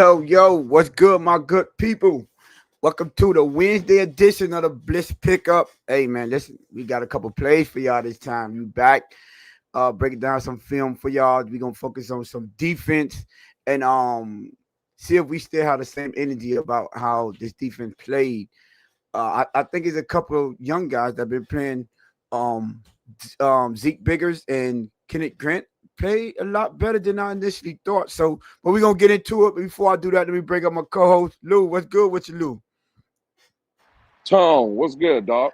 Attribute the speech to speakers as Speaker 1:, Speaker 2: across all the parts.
Speaker 1: Yo, what's good, my good people? Welcome to the Wednesday edition of the Blitz Pickup. Hey, man, listen, we got a couple plays for y'all this time. You back, breaking down some film for y'all. We're going to focus on some defense and see if we still have the same energy about how this defense played. I think it's a couple of young guys that have been playing um, Zeke Biggers and Kenneth Grant played a lot better than I initially thought. So, but we're gonna get into it. But before I do that, let me bring up my co-host Lou. What's good with you, Lou?
Speaker 2: Tone, what's good, dog?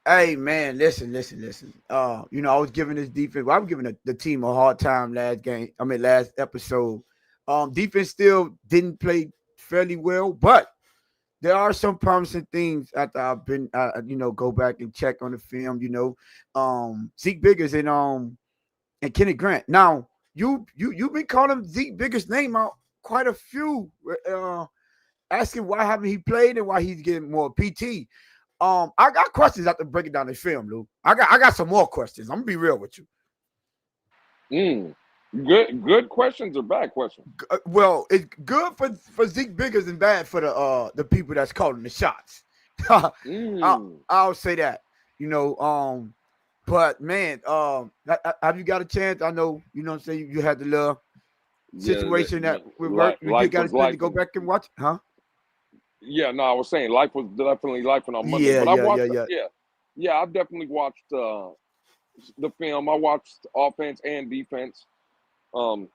Speaker 1: Hey man, listen. I was giving this defense. Well, I'm giving the team a hard time last game. I mean, last episode. Defense still didn't play fairly well, but there are some promising things after I've been, go back and check on the film. Zeke Biggers and Kenny Grant. Now, you've been calling Zeke Biggers' name out quite a few, asking why haven't he played and why he's getting more PT. I got questions after breaking down this film, Lou. I got some more questions. I'm gonna be real with you.
Speaker 2: Mm. Good questions or bad questions?
Speaker 1: Well, it's good for Zeke Biggers and bad for the people that's calling the shots. I'll say that. You know, but man, have you got a chance? I know, what I'm saying, you had the little
Speaker 2: Yeah,
Speaker 1: situation that we work. You
Speaker 2: life
Speaker 1: got a
Speaker 2: was
Speaker 1: chance to
Speaker 2: life.
Speaker 1: go back and watch, huh?
Speaker 2: Yeah, no, I was saying life was definitely life on Monday,
Speaker 1: Yeah,
Speaker 2: but I
Speaker 1: yeah, yeah,
Speaker 2: watched.
Speaker 1: yeah.
Speaker 2: Yeah, I definitely watched the film. I watched offense and defense. Um,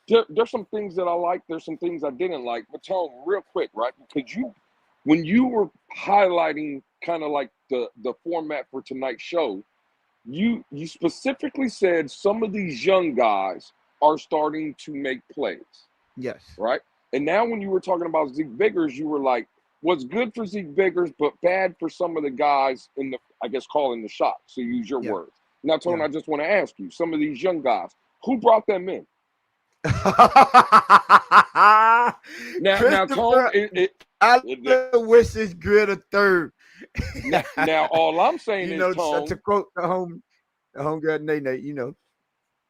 Speaker 2: there's some things that I like. There's some things I didn't like. But Tone, real quick, right? Because when you were highlighting kind of like the format for tonight's show, you specifically said some of these young guys are starting to make plays,
Speaker 1: Yes.
Speaker 2: right? And now when you were talking about Zeke Biggers, you were like, what's good for Zeke Biggers, but bad for some of the guys in the, I guess, calling the shots, to use your
Speaker 1: Yeah.
Speaker 2: words. Now, Tony,
Speaker 1: Yeah.
Speaker 2: I just want to ask you, some of these young guys, who brought them in? Now, Tone,
Speaker 1: Christopher Aloysius Greer the third.
Speaker 2: now, all I'm saying is,
Speaker 1: To
Speaker 2: Tone,
Speaker 1: quote the home girl Nene,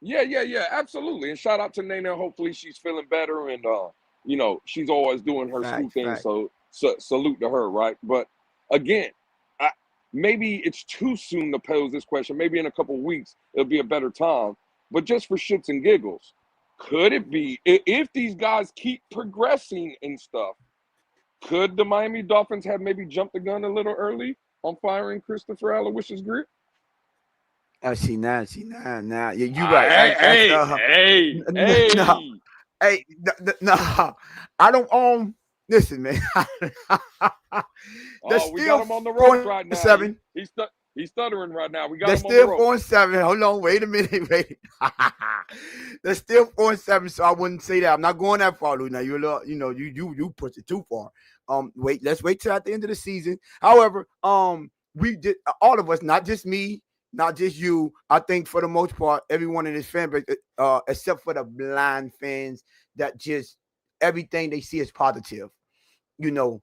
Speaker 2: yeah, absolutely. And shout out to Nana. Hopefully she's feeling better and she's always doing her school
Speaker 1: fact,
Speaker 2: thing.
Speaker 1: fact.
Speaker 2: So salute to her, right? But again, I, maybe it's too soon to pose this question. Maybe in a couple of weeks it'll be a better time. But just for shits and giggles, could it be if these guys keep progressing and stuff? Could the Miami Dolphins have maybe jumped the gun a little early on firing Christopher Aloysius Grit?
Speaker 1: Oh, now. Yeah, you right.
Speaker 2: Hey,
Speaker 1: That's
Speaker 2: hey, hey,
Speaker 1: no.
Speaker 2: hey.
Speaker 1: Hey, no. I don't listen, man. They're
Speaker 2: Oh, we got
Speaker 1: still
Speaker 2: him on the
Speaker 1: four
Speaker 2: ropes
Speaker 1: and
Speaker 2: right now.
Speaker 1: seven.
Speaker 2: He's stuttering right now. We got
Speaker 1: They're
Speaker 2: him on the
Speaker 1: still
Speaker 2: ropes.
Speaker 1: 4-7. Hold on, wait a minute, wait. They're still 4-7, so I wouldn't say that. I'm not going that far, Lou. Now you're a little, you push it too far. Let's wait till at the end of the season. However, we did all of us, not just me, not just you. I think for the most part, everyone in this fan base, except for the blind fans that just everything they see is positive, you know.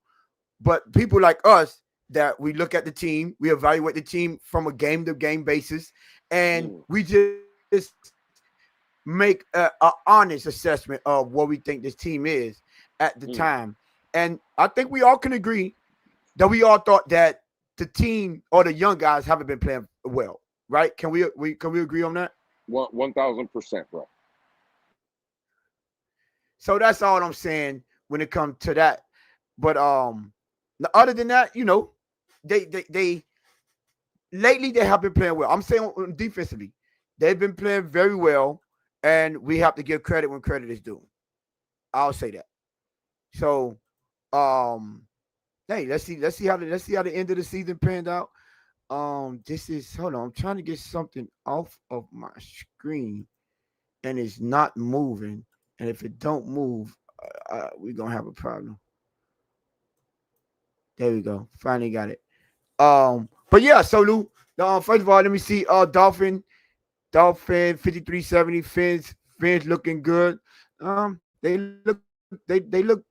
Speaker 1: But people like us that we look at the team, we evaluate the team from a game to game basis, and
Speaker 2: Mm,
Speaker 1: we just make a honest assessment of what we think this team is at the time.
Speaker 2: mm.
Speaker 1: And I think we all can agree that we all thought that the team or the young guys haven't been playing well, right? Can we agree on that?
Speaker 2: 1,000%, bro.
Speaker 1: So that's all I'm saying when it comes to that. But other than that, they lately they have been playing well. I'm saying defensively, they've been playing very well, and we have to give credit when credit is due. I'll say that. So, um, hey, let's see how the end of the season panned out. This is hold on. I'm trying to get something off of my screen, and it's not moving. And if it don't move, we're gonna have a problem. There we go. Finally got it. But yeah, so Lou, first of all, let me see. Dolphin 5370 fins looking good. They look.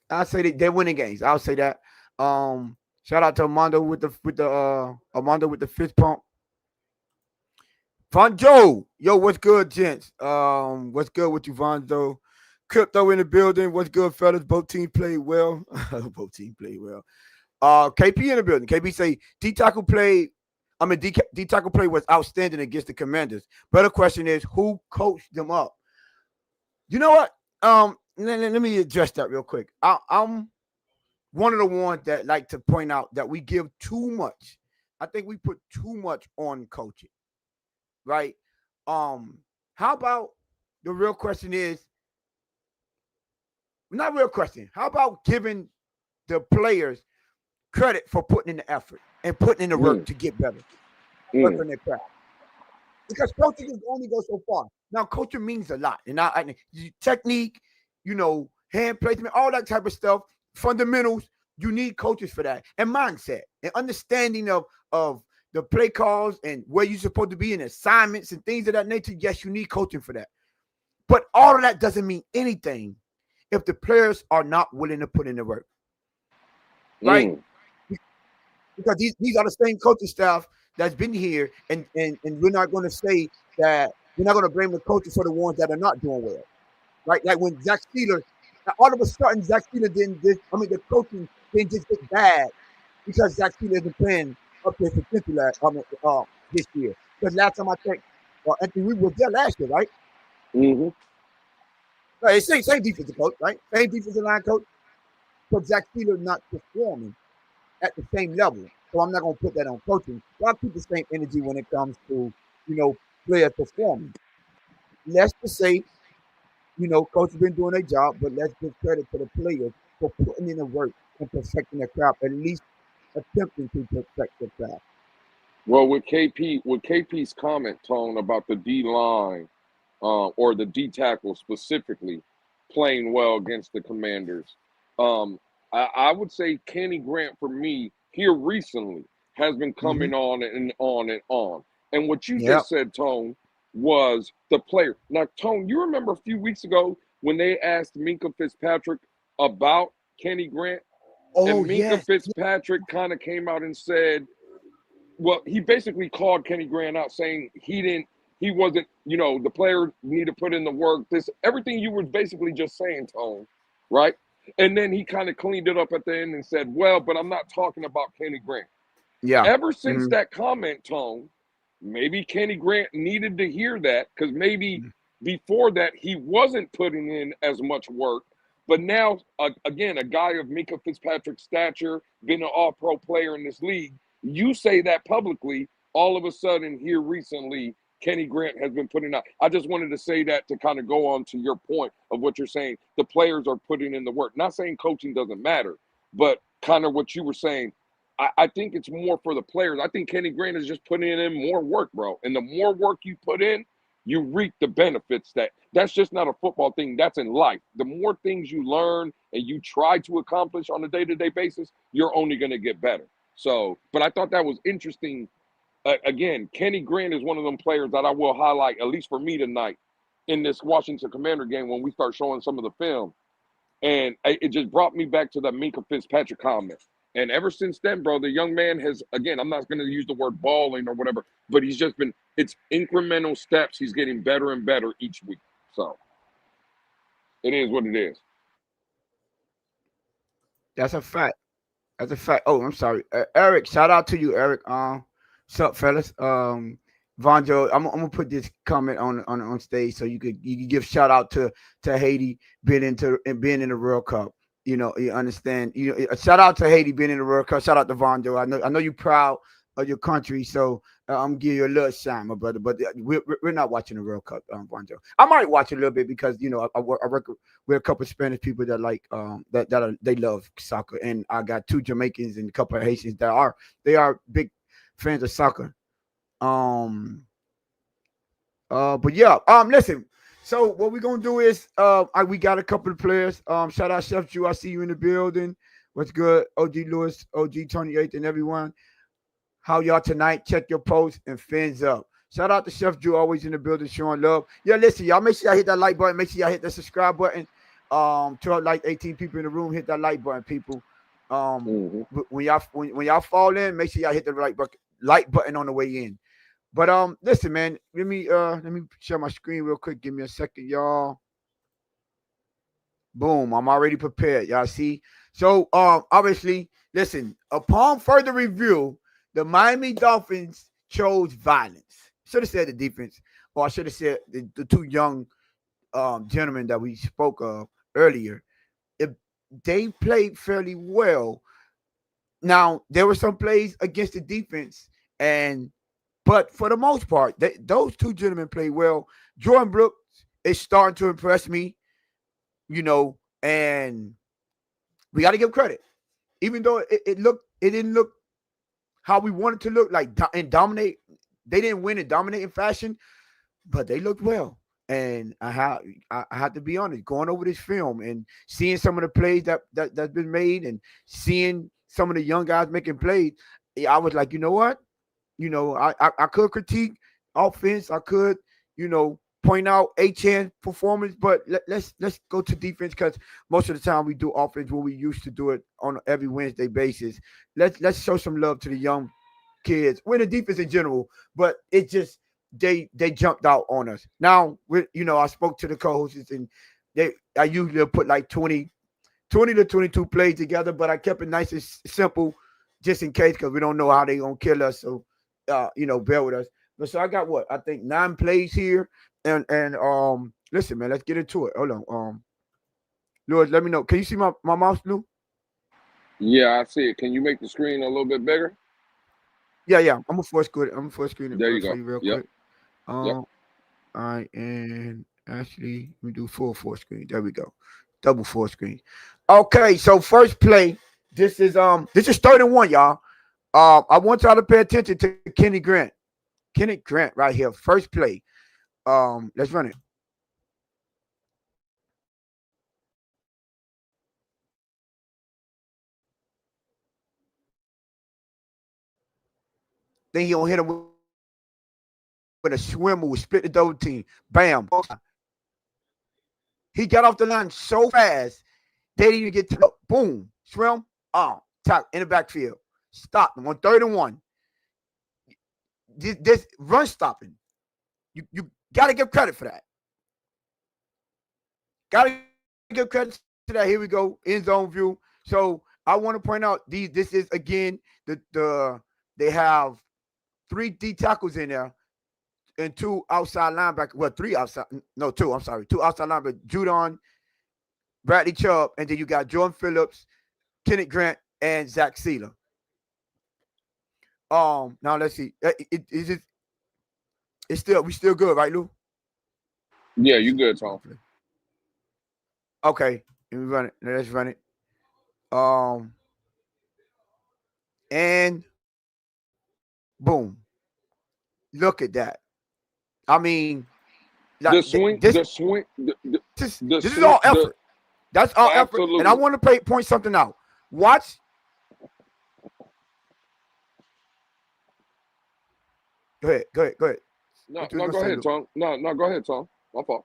Speaker 1: I say they're winning games. I'll say that. Shout out to Armando with the fist pump. Vonjo, yo, what's good, gents? What's good with you, Vonzo? Crypto in the building. What's good, fellas? Both teams played well. Both teams played well. KP in the building. KP say D tackle played. I mean, D tackle play was outstanding against the Commanders. Better question is who coached them up. You know what? Let me address that real quick. I'm one of the ones that like to point out that we give too much. I think we put too much on coaching, right? How about the real question is not real question. How about giving the players credit for putting in the effort and putting in the work
Speaker 2: Mm,
Speaker 1: to get better, work
Speaker 2: mm.
Speaker 1: on their craft? Because coaching is only go so far. Now, coaching means a lot, and technique, hand placement, all that type of stuff, fundamentals. You need coaches for that, and mindset, and understanding of the play calls and where you're supposed to be in assignments and things of that nature. Yes, you need coaching for that, but all of that doesn't mean anything if the players are not willing to put in the work, right?
Speaker 2: Mm.
Speaker 1: Because these are the same coaching staff that's been here, and we're not going to say that we're not going to blame the coaches for the ones that are not doing well, right? Like when Zach Steeler, all of a sudden Zach Steeler didn't. The coaching didn't just get bad because Zach Steeler isn't playing up to his potential. This year, because last time I checked, Anthony Reed was there last year, right?
Speaker 2: Mm-hmm.
Speaker 1: Right, same defensive coach, right? Same defensive line coach, but Zach Steeler not performing at the same level. So I'm not going to put that on coaching. But I'll keep the same energy when it comes to, player performing. Let's just say, coach has been doing their job, but let's give credit to the players for putting in the work and perfecting their craft, at least attempting to perfect their craft.
Speaker 2: Well, with KP's comment tone about the D line, or the D tackle specifically playing well against the Commanders, I would say Kenny Grant for me here recently has been
Speaker 1: Mm-hmm.
Speaker 2: coming on and on and on. And what you
Speaker 1: Yep.
Speaker 2: just said, Tone, was the player. Now, Tone, you remember a few weeks ago when they asked Minka Fitzpatrick about Kenny Grant,
Speaker 1: Oh,
Speaker 2: and Minka
Speaker 1: yes.
Speaker 2: Fitzpatrick kind of came out and said, well, he basically called Kenny Grant out, saying he wasn't, the player need to put in the work. This everything you were basically just saying, Tone, right? And then he kind of cleaned it up at the end and said, well, but I'm not talking about Kenny Grant.
Speaker 1: Yeah.
Speaker 2: Ever since
Speaker 1: Mm-hmm.
Speaker 2: that comment, Tone, maybe Kenny Grant needed to hear that because maybe before that he wasn't putting in as much work. But now, again, a guy of Minka Fitzpatrick's stature, being an all-pro player in this league, you say that publicly. All of a sudden, here recently, Kenny Grant has been putting out. I just wanted to say that to kind of go on to your point of what you're saying. The players are putting in the work. Not saying coaching doesn't matter, but kind of what you were saying. I think it's more for the players. I think Kenny Grant is just putting in more work, bro. And the more work you put in, you reap the benefits. That's just not a football thing. That's in life. The more things you learn and you try to accomplish on a day-to-day basis, you're only going to get better. So, but I thought that was interesting. Again, Kenny Grant is one of them players that I will highlight, at least for me tonight, in this Washington Commander game when we start showing some of the film. And it just brought me back to that Minka Fitzpatrick comment. And ever since then, bro, the young man has, again, I'm not going to use the word balling or whatever, but he's just been, it's incremental steps. He's getting better and better each week. So it is what it is.
Speaker 1: That's a fact. That's a fact. Oh, I'm sorry. Eric, shout out to you, Eric. What's up, fellas? Vonjo, I'm gonna put this comment on stage so you could give shout out to Haiti being in the World Cup. You understand. Shout out to Haiti being in the World Cup. Shout out to Vonjo. I know you're proud of your country, so I'm gonna give you a little shine, my brother. But we're not watching the World Cup, Vonjo. I might watch a little bit because I work with a couple of Spanish people that like they love soccer, and I got two Jamaicans and a couple of Haitians that are big fans of soccer. Um, but yeah, listen. So what we're gonna do is, we got a couple of players. Shout out Chef Drew. I see you in the building. What's good, OG Lewis, OG 28, and everyone. How y'all tonight? Check your posts and fins up. Shout out to Chef Drew, always in the building, showing love. Yeah, listen, y'all. Make sure y'all hit that like button. Make sure y'all hit the subscribe button. 12 like 18 people in the room. Hit that like button, people.
Speaker 2: Mm-hmm.
Speaker 1: When y'all fall in, make sure y'all hit the like button on the way in. But listen, man, let me share my screen real quick. Give me a second, y'all. Boom. I'm already prepared. Y'all see? So obviously, listen, upon further review, the Miami Dolphins chose violence. Should have said the defense, or I should have said the two young gentlemen that we spoke of earlier. If they played fairly well. Now, there were some plays against the defense, but for the most part, those two gentlemen played well. Jordan Brooks is starting to impress me, and we got to give credit. Even though it didn't look how we wanted to look, like and dominate. They didn't win in dominating fashion, but they looked well. And I had to be honest, going over this film and seeing some of the plays that's been made, and seeing some of the young guys making plays, I was like, you know what? I could critique offense. I could, point out HN performance, but let's go to defense, because most of the time we do offense when we used to do it on every Wednesday basis. Let's show some love to the young kids, when the defense in general, but it just they jumped out on us. Now, I spoke to the co-hosts, and I usually put like 20 to 22 plays together, but I kept it nice and simple just in case, because we don't know how they gonna kill us. So bear with us. But so I got what I think 9 plays here, and listen, man, let's get into it. Hold on, Lewis, let me know. Can you see my mouse, Lou?
Speaker 2: Yeah, I see it. Can you make the screen a little bit bigger?
Speaker 1: Yeah. I'm gonna force screen it
Speaker 2: There you
Speaker 1: for
Speaker 2: go.
Speaker 1: you real
Speaker 2: Yep.
Speaker 1: quick. All right, and actually, let me do full screen. There we go. Double full screen. Okay, so first play. This is 3rd and 1, y'all. I want y'all to pay attention to Kenny Grant. Kenny Grant right here. First play. Let's run it. Then he gonna hit him with a swim move, split the double team. Bam. He got off the line so fast, they didn't even get to boom. Swim. Top in the backfield. Stop them on 3rd and 1. This run stopping. You gotta give credit for that. Gotta give credit to that. Here we go. End zone view. So I want to point out this is again they have 3 D tackles in there and 2 outside linebackers. Well, 3 outside. No, 2. I'm sorry. 2 outside linebackers. Judon, Bradley Chubb, and then you got Jordan Phillips, Kenneth Grant, and Zach Sealer. Now let's see. It's we still good, right, Lou?
Speaker 2: Yeah, you good, Tom.
Speaker 1: Okay. Let me run it. Let's run it. And boom. Look at that. I mean, like,
Speaker 2: The swing,
Speaker 1: this is all effort. That's all effort. And I want to point something out. Watch. Go ahead.
Speaker 2: No, go ahead, Tom. No, go ahead, Tom. My fault.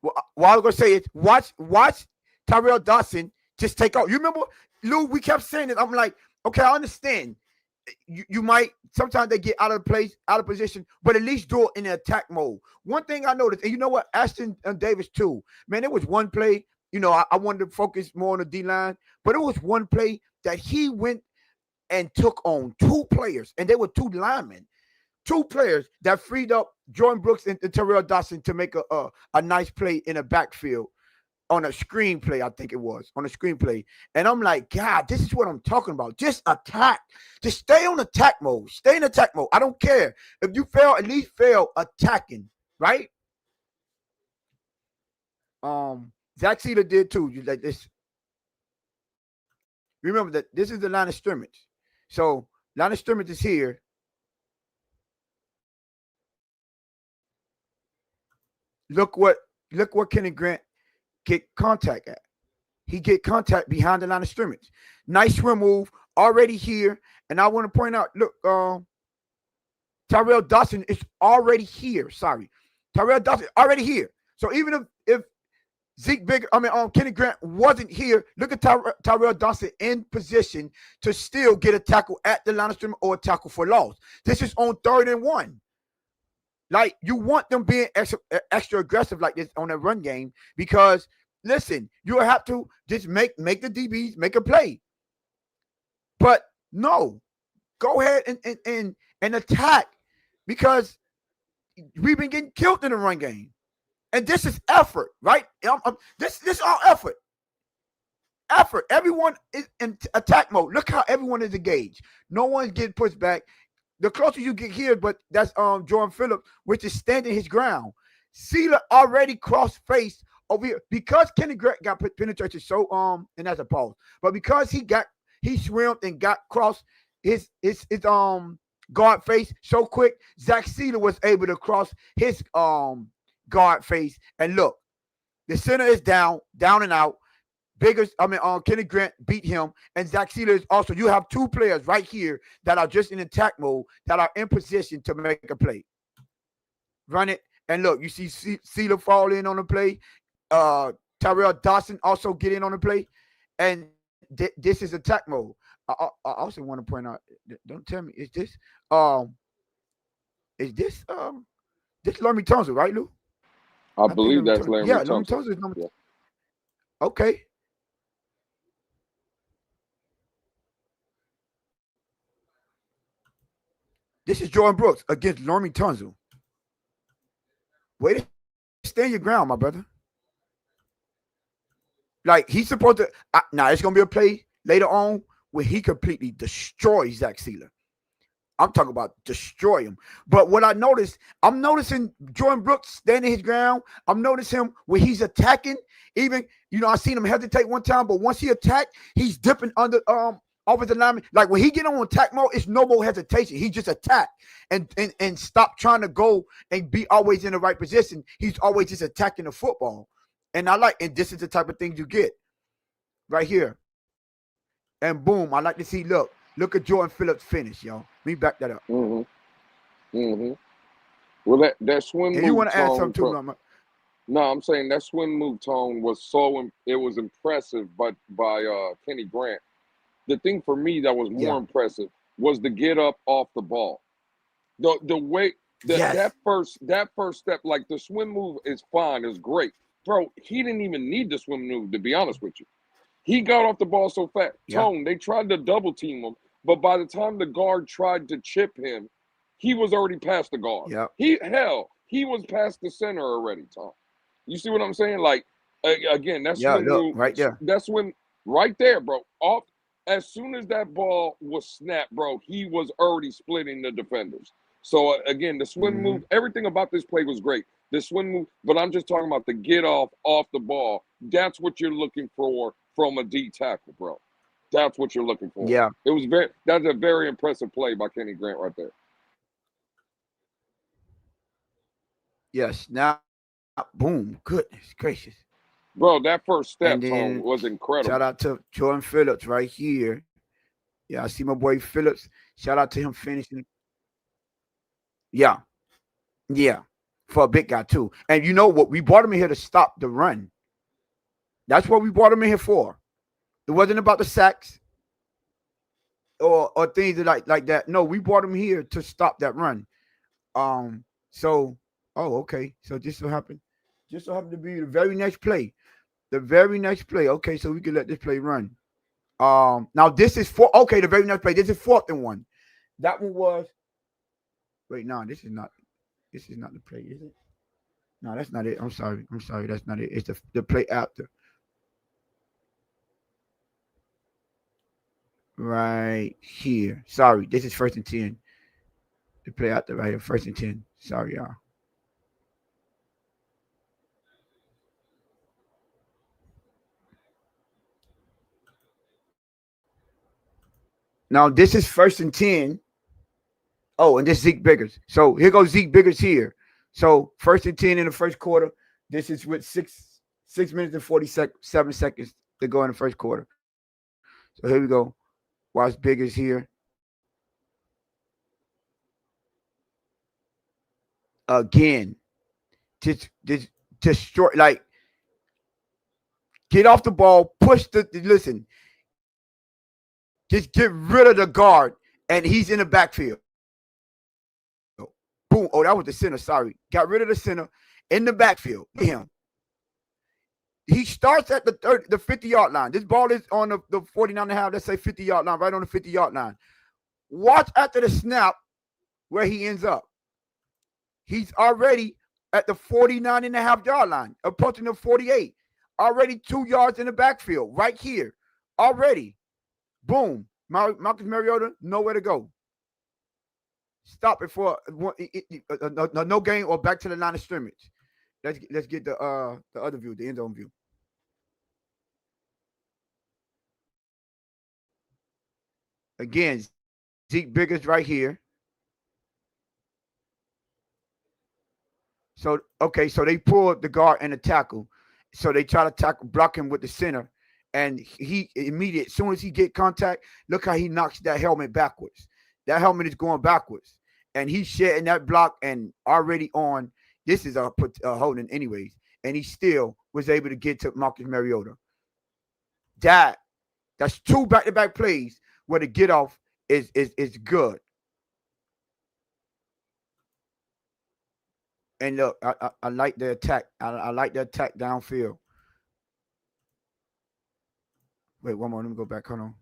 Speaker 1: Well, what I was gonna say is watch Tyrell Dawson just take off. You remember, Lou? We kept saying it. I'm like, okay, I understand. You might sometimes they get out of place, out of position, but at least do it in the attack mode. One thing I noticed, and you know what, Ashton Davis too. Man, there was one play. I wanted to focus more on the D line, but it was one play that he went and took on 2 players, and they were 2 linemen. 2 players that freed up Jordan Brooks and Terrell Dawson to make a nice play in a backfield on a screenplay, I think it was, on a screenplay. And I'm like, God, this is what I'm talking about. Just attack. Just stay on attack mode. Stay in attack mode. I don't care. If you fail, at least fail attacking, right? Zach Sealer did too. You like this. Remember that this is the line of scrimmage. So line of scrimmage is here. Look what Kenny Grant get contact at. He get contact behind the line of scrimmage. Nice swim move already here. And I want to point out, look, Tyrell Dawson is already here. Sorry. Tyrell Dawson already here. So even if Kenny Grant wasn't here, look at Tyrell Dawson in position to still get a tackle at the line of scrimmage or a tackle for loss. This is on 3rd and 1. Like, you want them being extra aggressive like this on a run game because, listen, you have to just make the DBs make a play. But no, go ahead and attack because we've been getting killed in the run game. And this is effort, right? This is all effort. Effort. Everyone is in attack mode. Look how everyone is engaged. No one's getting pushed back. The closer you get here, but that's Jordan Phillips, which is standing his ground. Sealer already cross face over here because Kenny Grant got penetrated so and that's a pause. But because he swam and got cross his guard face so quick, Zach Sealer was able to cross his guard face. And look, the center is down and out. Kenny Grant beat him, and Zach Sealer is also. You have two players right here that are just in attack mode that are in position to make a play. Run it, and look, you see Sealer fall in on the play. Tyrell Dawson also get in on the play, and this is attack mode. I also want to point out. Don't tell me, is this Laremy Tunsil, right, Lou?
Speaker 2: I believe that's Laremy Tunsil.
Speaker 1: Yeah, Laremy Tunsil is number. Yeah. Okay. This is Jordan Brooks against Laremy Tunsil. Way to stand your ground, my brother. Like, he's supposed to. Now, it's going to be a play later on where he completely destroys Zach Sealer. I'm talking about destroy him. But what I'm noticing Jordan Brooks standing his ground. I'm noticing him where he's attacking. Even, I seen him hesitate one time, but once he attacked, he's dipping under offensive lineman. Like, when he get on attack mode, it's no more hesitation. He just attack and stop trying to go and be always in the right position. He's always just attacking the football. And this is the type of things you get right here. And boom, I like to see, look at Jordan Phillips finish, y'all. Let me back that up.
Speaker 2: Well, that swim move.
Speaker 1: You want to add something too?
Speaker 2: No, I'm saying that swim move tone was it was impressive, but by Kenny Grant. The thing for me that was more impressive was the get up off the ball. The way that first step, like the swim move is fine, is great. Bro, he didn't even need the swim move, to be honest with you. He got off the ball so fast. Tone, they tried to double team him, but by the time the guard tried to chip him, he was already past the guard. He was past the center already, Tom. You see what I'm saying? Like, again, that's swim move
Speaker 1: right there.
Speaker 2: That's when right there, bro. Off as soon as that ball was snapped, bro, he was already splitting the defenders. So again, the swim move, everything about this play was great. The swim move, but I'm just talking about the get off the ball. That's what you're looking for from a D tackle, bro. That's what you're looking for.
Speaker 1: Yeah.
Speaker 2: That's a very impressive play by Kenny Grant right there.
Speaker 1: Yes. Now, boom. Goodness gracious.
Speaker 2: Bro, that first step was incredible.
Speaker 1: Shout out to Jordan Phillips right here. Yeah, I see my boy Phillips. Shout out to him finishing. Yeah. For a big guy, too. And you know what? We brought him in here to stop the run. That's what we brought him in here for. It wasn't about the sacks or things like that. No, we brought him here to stop that run. Okay. So this will happen. Just so happen to be the very next play. Okay, so we can let this play run. Now this is the very next play. This is 4th and 1. That one was. Wait, no, this is not the play, is it? No, that's not it. I'm sorry, that's not it. It's the play after. Right here. Sorry, this is 1st and 10. The play after right here, 1st and 10. Sorry, y'all. Now this is 1st and 10. Oh, and this is Zeke Biggers. So here goes Zeke Biggers here. So 1st and 10 in the first quarter. This is with 6 minutes and 47 seconds to go in the first quarter. So here we go. Watch Biggers here. Again. Just destroy, like, get off the ball, listen. Just get rid of the guard, and he's in the backfield. Boom. Oh, that was the center. Sorry. Got rid of the center in the backfield. Him. He starts at the 50-yard line. This ball is on the 49 and a half, let's say 50-yard line, right on the 50-yard line. Watch after the snap where he ends up. He's already at the 49 and a half yard line, approaching the 48. Already 2 yards in the backfield, right here. Already. Boom. Marcus Mariota, nowhere to go. Stop it for no gain or back to the line of scrimmage. Let's get the other view, the end zone view. Again, Zeke Biggers right here. So so they pull the guard and the tackle. So they try to tackle, block him with the center, and he immediate. As soon as he get contact, look how he knocks that helmet backwards. That helmet is going backwards, and he's shedding that block and already on. This is a holding anyways, and he still was able to get to Marcus Mariota. That's 2 back-to-back plays where the get off is good. And look, I like the attack. I like the attack downfield. Wait, one more. Let me go back. Hold on.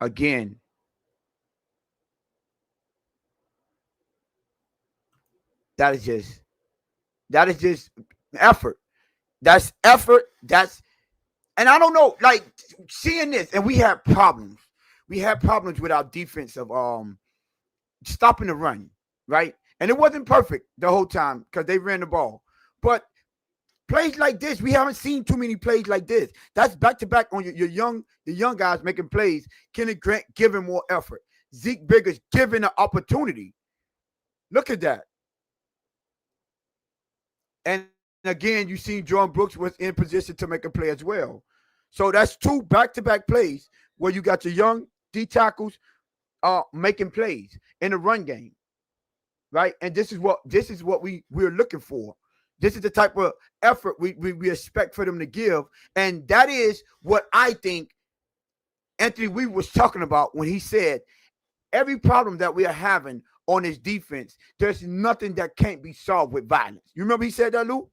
Speaker 1: Again. That is just effort. That's effort. And I don't know, like seeing this, and we have problems. We had problems with our defense of stopping the run, right? And it wasn't perfect the whole time because they ran the ball. But plays like this, we haven't seen too many plays like this. That's back to back on the young guys making plays. Kenneth Grant giving more effort. Zeke Biggers giving an opportunity. Look at that. And again, you see Jordan Brooks was in position to make a play as well. So that's 2 back-to-back plays where you got your young D tackles making plays in the run game, right? And this is what we're looking for. This is the type of effort we expect for them to give, and that is what I think Anthony Weaver was talking about when he said every problem that we are having on his defense, there's nothing that can't be solved with violence. You remember he said that, Lou?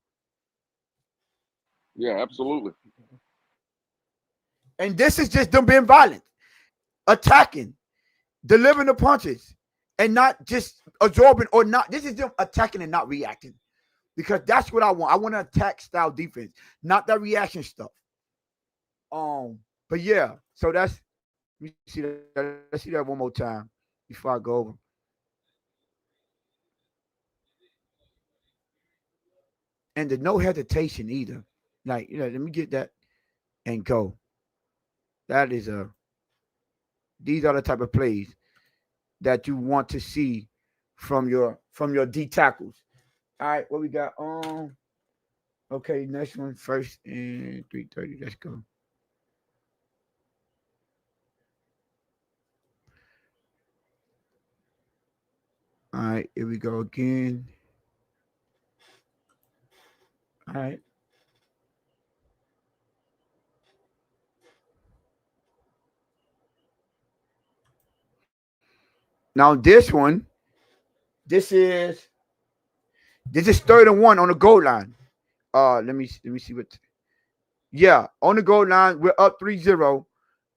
Speaker 2: Yeah, absolutely.
Speaker 1: And this is just them being violent, attacking, delivering the punches, and not just absorbing or not. This is them attacking and not reacting, because that's what I want. I want an attack style defense, not that reaction stuff. But yeah, so let's see that one more time before I go over. And there's no hesitation either. Like, let me get that and go. That is these are the type of plays that you want to see from your D tackles. All right, what we got? Okay, next one, first and 3:30. Let's go. All right, here we go again. All right. Now this is 3rd and 1 on the goal line. Let me see what. Yeah, on the goal line, we're up 3-0,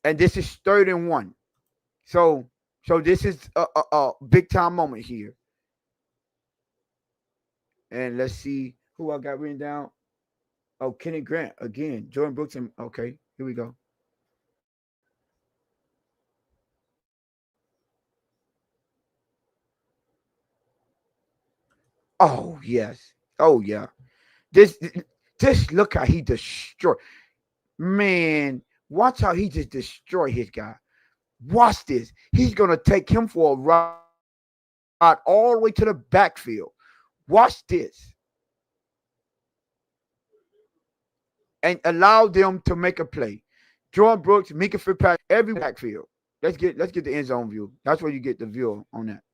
Speaker 1: and this is 3rd and 1. So this is a big time moment here. And let's see who I got written down. Oh, Kenny Grant again. Jordan Brooks. And okay, here we go. Oh yes. Oh yeah. This look how he destroyed. Man, watch how he just destroyed his guy. Watch this. He's gonna take him for a ride all the way to the backfield. Watch this. And allow them to make a play. Jordan Brooks, Mika Fitzpatrick, every backfield. Let's get the end zone view. That's where you get the view on that.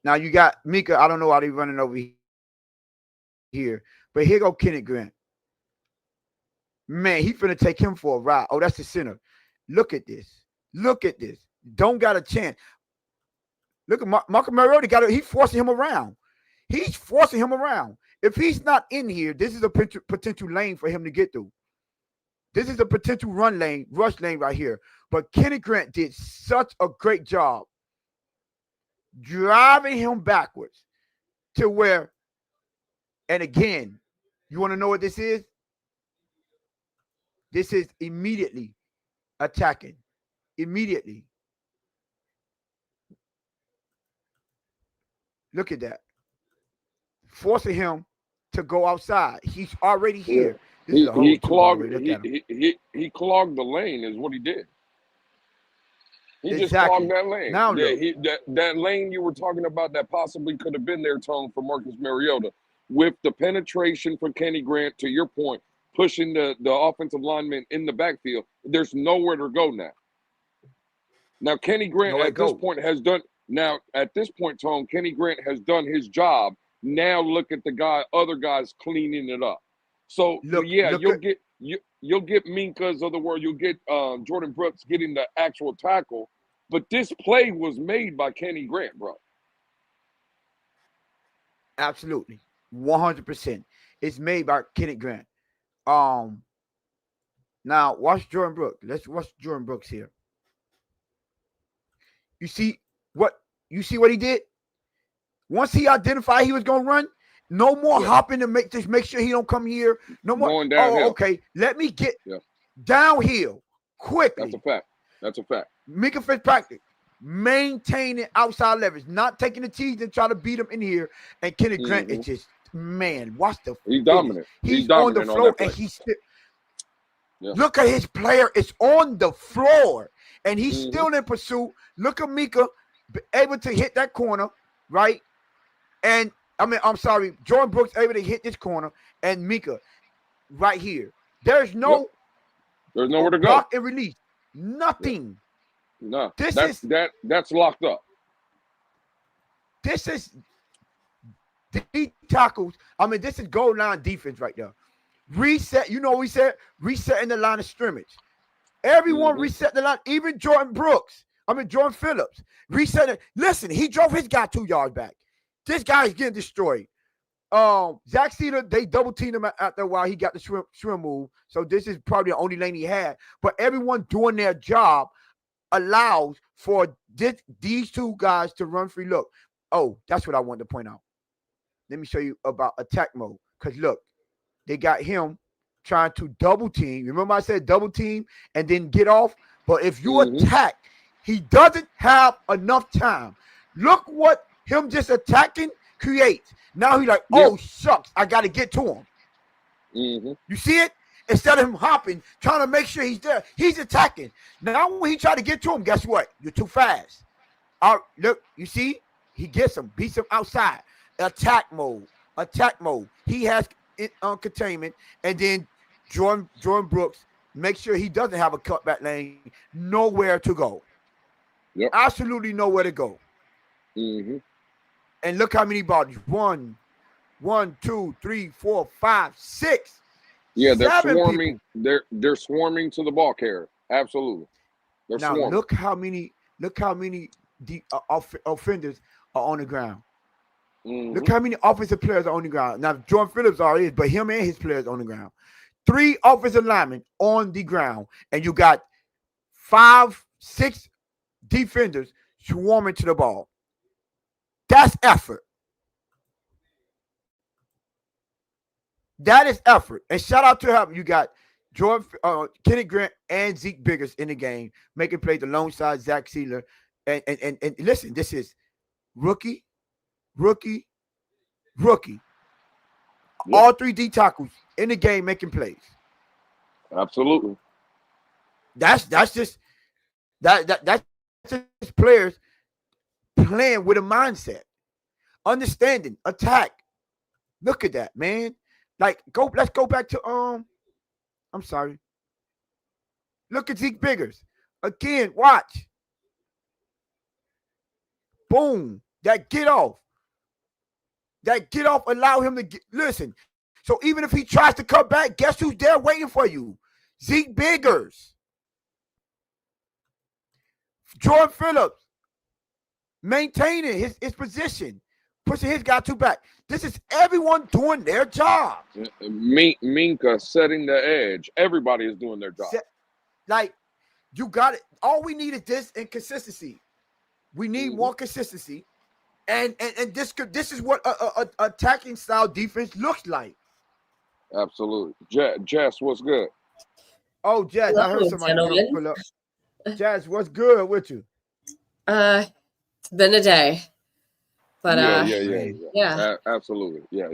Speaker 1: Now you got Mika. I don't know why they running over here, but here go Kenneth Grant. Man, he finna take him for a ride. Oh, that's the center. Look at this. Look at this. Don't got a chance. Look at Marco Mariota got it. He's forcing him around. He's forcing him around. If he's not in here, this is a potential lane for him to get through. This is a potential run lane, rush lane right here. But Kenny Grant did such a great job driving him backwards to where, and again, you want to know what this is? This is immediately attacking. Immediately. Look at that. Forcing him to go outside. He's already here. This is a whole
Speaker 2: He
Speaker 1: two, by the
Speaker 2: clogged
Speaker 1: way. Look at him.
Speaker 2: he clogged the lane is what he did. He just
Speaker 1: Exactly.
Speaker 2: clogged that lane.
Speaker 1: Now
Speaker 2: Yeah,
Speaker 1: look.
Speaker 2: that lane you were talking about that possibly could have been there, Tone, for Marcus Mariota. With the penetration for Kenny Grant, to your point, pushing the offensive lineman in the backfield, there's nowhere to go now. Now, Kenny Grant
Speaker 1: Nowhere
Speaker 2: at
Speaker 1: to
Speaker 2: this
Speaker 1: go.
Speaker 2: point has done now at this point, Tone, Kenny Grant has done his job. Now look at the other guys cleaning it up. So
Speaker 1: Look,
Speaker 2: yeah,
Speaker 1: look at
Speaker 2: you'll get Minka's of the world, you'll get Jordan Brooks getting the actual tackle, but this play was made by Kenny Grant, bro.
Speaker 1: absolutely 100%. It's made by Kenny Grant. Um, Now watch Jordan Brooks. Let's watch Jordan Brooks here. You see what he did? Once he identified he was gonna run, no more
Speaker 2: Yeah,
Speaker 1: hopping to make sure he don't come here. No more.
Speaker 2: going
Speaker 1: Oh,
Speaker 2: downhill.
Speaker 1: okay. Let me get
Speaker 2: Yeah,
Speaker 1: downhill
Speaker 2: that's a
Speaker 1: quickly.
Speaker 2: fact. That's a fact.
Speaker 1: Mika Fitzpatrick maintaining outside leverage, not taking the tees and try to beat him in here. And Kenny Grant is
Speaker 2: Hmm.
Speaker 1: just, man, watch the
Speaker 2: He's
Speaker 1: finish.
Speaker 2: dominant. He's
Speaker 1: He's on the
Speaker 2: dominant on
Speaker 1: floor
Speaker 2: that
Speaker 1: and
Speaker 2: play.
Speaker 1: he's still.
Speaker 2: Yeah.
Speaker 1: Look at his player. It's on the floor and he's
Speaker 2: Hmm.
Speaker 1: still in pursuit. Look at Mika able to hit that corner, right? And I'm sorry, Jordan Brooks able to hit this corner and Mika right here. There's
Speaker 2: Yep.
Speaker 1: no
Speaker 2: There's nowhere to go.
Speaker 1: block and release.
Speaker 2: Yeah.
Speaker 1: Nothing.
Speaker 2: No,
Speaker 1: This
Speaker 2: that's locked up.
Speaker 1: is the tackles. This is goal line defense right there. Reset. You know what we said? Resetting the line of scrimmage. Everyone
Speaker 2: Hmm.
Speaker 1: reset the line. Even Jordan Brooks. Jordan Phillips. Reset it. Listen, he drove his guy 2 yards back. This guy's getting destroyed. Zach Cedar, they double teamed him after a while. He got the swim move. So this is probably the only lane he had. But everyone doing their job allows for these two guys to run free. Look. Oh, that's what I wanted to point out. Let me show you about attack mode. Because look, they got him trying to double team. Remember I said double team and then get off? But if you
Speaker 2: Hmm.
Speaker 1: attack, he doesn't have enough time. Look what him just attacking creates. Now he's like,
Speaker 2: Yeah.
Speaker 1: oh, shucks, I got to get to him.
Speaker 2: Hmm.
Speaker 1: You see it? Instead of him hopping, trying to make sure he's there, he's attacking. Now when he try to get to him, guess what? You're too fast. Look, you see? He gets him, beats him outside. Attack mode. Attack mode. He has it on containment. And then Jordan Brooks, make sure he doesn't have a cutback lane. Nowhere to go.
Speaker 2: Yep.
Speaker 1: Absolutely nowhere to go.
Speaker 2: Hmm.
Speaker 1: And look how many bodies. 1, 2, 3, 4, 5, 6.
Speaker 2: Yeah, they're
Speaker 1: 7
Speaker 2: swarming.
Speaker 1: people.
Speaker 2: They're swarming to the ball carrier. Absolutely, they're
Speaker 1: Now
Speaker 2: swarming.
Speaker 1: look how many offenders are on the ground.
Speaker 2: Hmm.
Speaker 1: Look how many offensive players are on the ground. Now Jordan Phillips already is, but him and his players on the ground. 3 offensive linemen on the ground, and you got 5, 6 defenders swarming to the ball. That's effort. That is effort. And shout out to him. You got Kenny Grant and Zeke Biggers in the game, making plays alongside Zach Sealer. And listen, this is rookie, rookie, rookie.
Speaker 2: Yeah,
Speaker 1: All 3 D tackles in the game making plays.
Speaker 2: absolutely.
Speaker 1: That's just that's just players playing with a mindset, understanding, attack. Look at that, man. Let's go back to I'm sorry. Look at Zeke Biggers. Again, watch. Boom. That get off. That get off allow him to listen. So even if he tries to cut back, guess who's there waiting for you? Zeke Biggers, Jordan Phillips, maintaining his position, pushing his guy 2 back. This is everyone doing their job.
Speaker 2: Minka setting the edge. Everybody is doing their job.
Speaker 1: Like, you got it. All we need is this and consistency. We need more consistency. And this is what a attacking style defense looks like.
Speaker 2: Absolutely. Jess, what's good?
Speaker 1: Oh, Jazz, I heard somebody pull up. Jazz, what's good with you?
Speaker 3: It's been a day. But
Speaker 2: yeah. Absolutely. Yeah.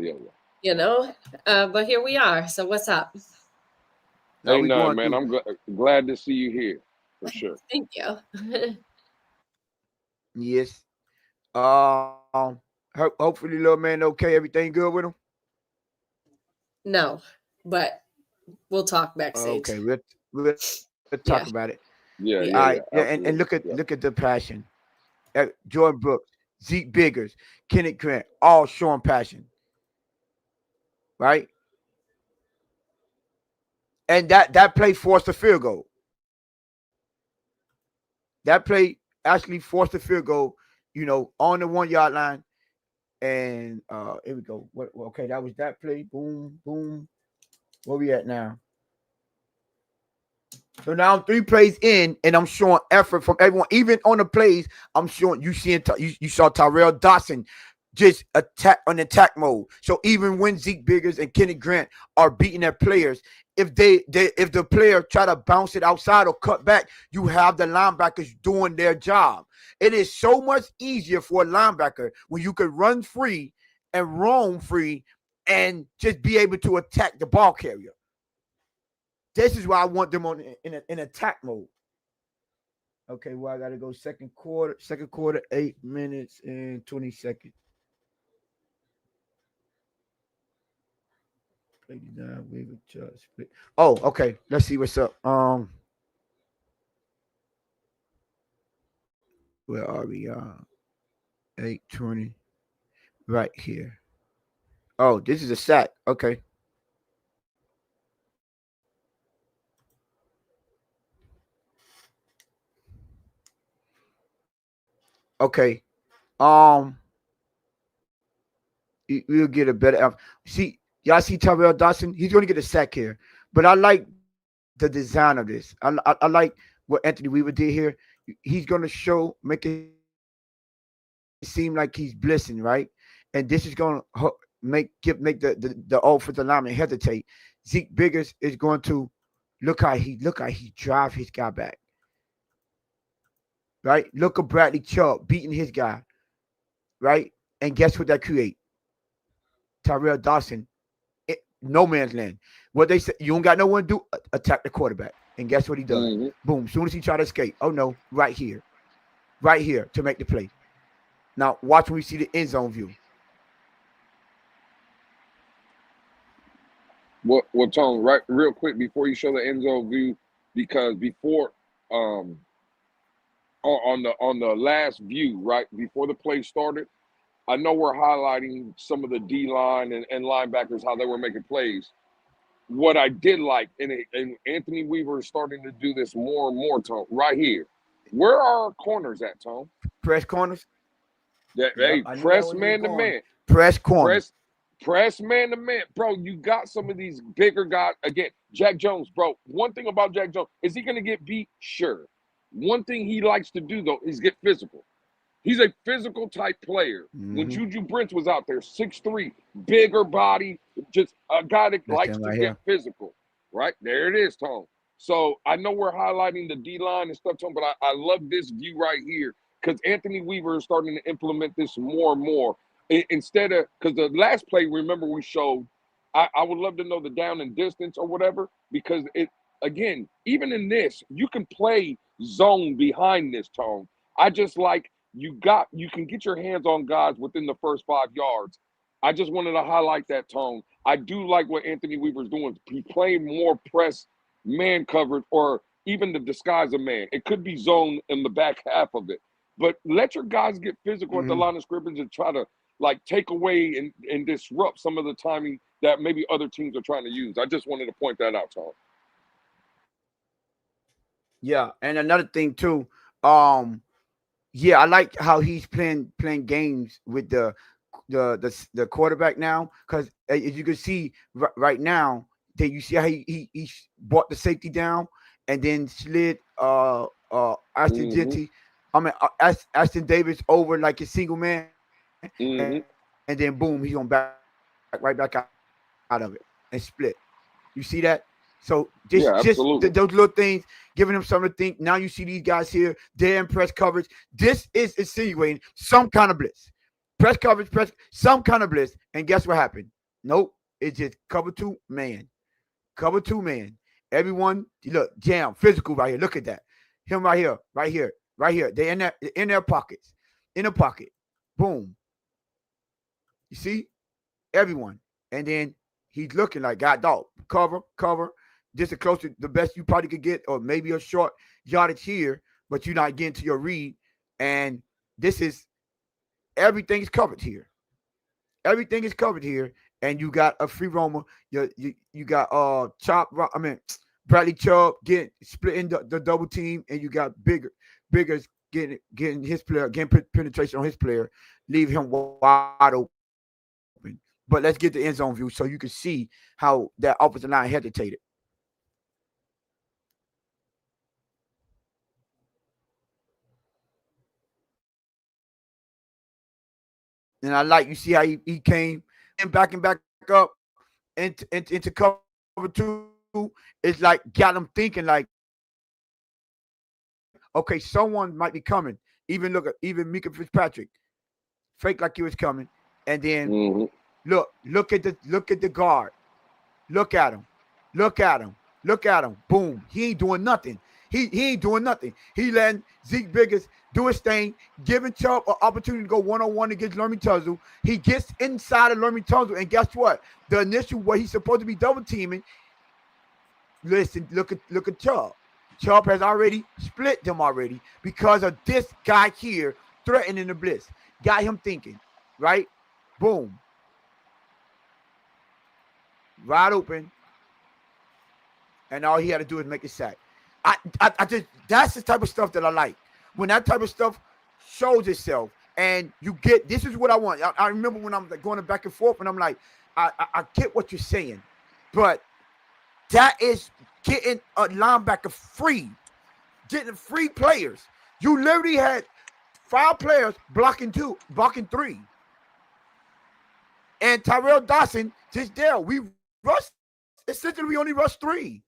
Speaker 3: You know, but here we are. So what's up?
Speaker 2: Ain't nothing, man. I'm glad to see you here for sure.
Speaker 3: Thank you.
Speaker 1: Yes. Hopefully, little man, okay. Everything good with him?
Speaker 3: No, but we'll talk backstage.
Speaker 1: Okay, we'll talk about it.
Speaker 2: Yeah.
Speaker 1: All right. And look at the passion. Jordan Brooks, Zeke Biggers, Kenneth Grant, all showing passion. Right? And that play forced a field goal. That play actually forced a field goal, on the 1 yard line. And here we go. Okay, that was that play. Boom, boom. Where we at now? So now I'm 3 plays in, and I'm showing effort from everyone. Even on the plays, I'm showing you saw Tyrell Dawson just attack mode. So even when Zeke Biggers and Kenny Grant are beating their players, if the player try to bounce it outside or cut back, you have the linebackers doing their job. It is so much easier for a linebacker when you can run free and roam free and just be able to attack the ball carrier. This is why I want them in attack mode. Okay, well, I got to go second quarter, 8 minutes and 20 seconds. Oh, okay. Let's see what's up. Where are we? 8:20. Right here. Oh, this is a sack. Okay. Okay. We'll get a better. See, y'all see Tyrell Dawson? He's going to get a sack here. But I like the design of this. I like what Anthony Weaver did here. He's going to make it seem like he's blitzing, right? And this is going to make the offensive lineman hesitate. Zeke Biggers is going to look how he drive his guy back. Right? Look at Bradley Chubb beating his guy. Right? And guess what that create? Tyrell Dawson, no man's land. What they say, you don't got no one to do, attack the quarterback. And guess what he does? Mm-hmm. Boom. As soon as he try to escape, oh no, right here to make the play. Now watch when we see the end zone view.
Speaker 2: Well, Tone, right, real quick before you show the end zone view, because before on the last view, right before the play started, I know we're highlighting some of the D-line and linebackers, how they were making plays. What I did like, and Anthony Weaver is starting to do this more and more, Tone, right here. Where are our corners at, Tone?
Speaker 1: Press corners?
Speaker 2: Hey, press man-to-man.
Speaker 1: Press corners.
Speaker 2: Press man-to-man. Bro, you got some of these bigger guys. Again, Jack Jones, bro. One thing about Jack Jones, is he going to get beat? Sure. One thing he likes to do, though, is get physical. He's a physical type player. Mm-hmm. When Juju Brents was out there, 6'3", bigger body, just a guy that likes to get physical. Right? There it is, Tone. So I know we're highlighting the D-line and stuff, Tone, but I love this view right here because Anthony Weaver is starting to implement this more and more. Instead of, because the last play, remember we showed, I would love to know the down and distance or whatever, because again, even in this, you can play zone behind this, Tone. I just like, you can get your hands on guys within the first 5 yards. I just wanted to highlight that, Tone. I do like what Anthony Weaver's doing. He's playing more press, man covered, or even the disguise of man. It could be zone in the back half of it. But let your guys get physical at the line of scrimmage and try to take away and disrupt some of the timing that maybe other teams are trying to use. I just wanted to point that out, Tom.
Speaker 1: Yeah, and another thing too. Um, yeah, I like how he's playing games with the quarterback now, because as you can see right now, that you see how he brought the safety down and then slid Ashton
Speaker 2: Mm-hmm.
Speaker 1: Genty, Ashton Davis over like a single man, and then
Speaker 2: Mm-hmm.
Speaker 1: boom, he's gonna back right back out of it and split. You see that? So just those little
Speaker 2: Yeah,
Speaker 1: things,
Speaker 2: absolutely.
Speaker 1: giving them something to think. Now you see these guys here, they're in press coverage. This is insinuating some kind of blitz. Press some kind of blitz. And guess what happened? Nope. It's just cover two man. Cover two man. Everyone, look, jam, physical right here. Look at that. Him right here, right here, right here. They in their pockets. In the pocket. Boom. You see? Everyone. And then he's looking like God dog. Cover. This is close to the best you probably could get, or maybe a short yardage here, but you're not getting to your read. And this is everything is covered here. Everything is covered here. And you got a free roamer. You got Bradley Chubb getting splitting the double team, and you got Bigger's getting his player, getting penetration on his player, leave him wide open. But let's get the end zone view so you can see how that offensive line hesitated. And I like you see how he came and back up into cover two. It's like got him thinking like, okay, someone might be coming. Even Mika Fitzpatrick fake like he was coming, and then look
Speaker 2: Mm-hmm.
Speaker 1: look at the guard. Look at him. Look at him. Boom. He ain't doing nothing. He ain't doing nothing. He letting Zeke Biggers do his thing, giving Chubb an opportunity to go one-on-one against Lermy Tuzzle. He gets inside of Lermy Tuzzle, and guess what? The initial where he's supposed to be double teaming. Listen, look at Chubb. Chubb has already split them already because of this guy here threatening the blitz. Got him thinking, right? Boom. Wide open. And all he had to do is make a sack. I just that's the type of stuff that I like. When that type of stuff shows itself, and you get this is what I want. I remember when I'm going back and forth, and I'm like, I get what you're saying, but that is getting a linebacker free, getting free players. You literally had 5 players blocking three, and Tyrell Dawson just there. We rushed essentially. We only rushed 3.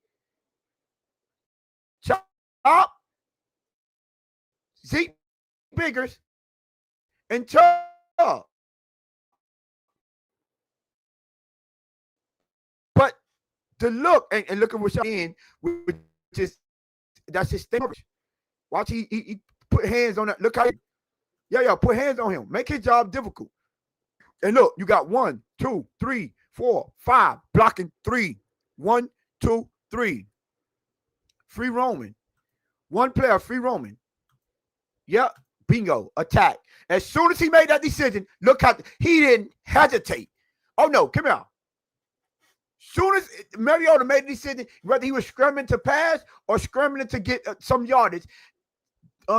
Speaker 1: Chop, Zeke Biggers, and Chubb. But the look and look at what in, which is that's his thing. Watch he put hands on that. Look how yeah, put hands on him. Make his job difficult. And look, you got 1, 2, 3, 4, 5 blocking 3. 1, 2, 3. Free roaming. 1 player free roaming. Yep. Bingo. Attack. As soon as he made that decision, look how he didn't hesitate. Oh no, come here. Soon as Mariota made the decision, whether he was scrambling to pass or scrambling to get some yardage,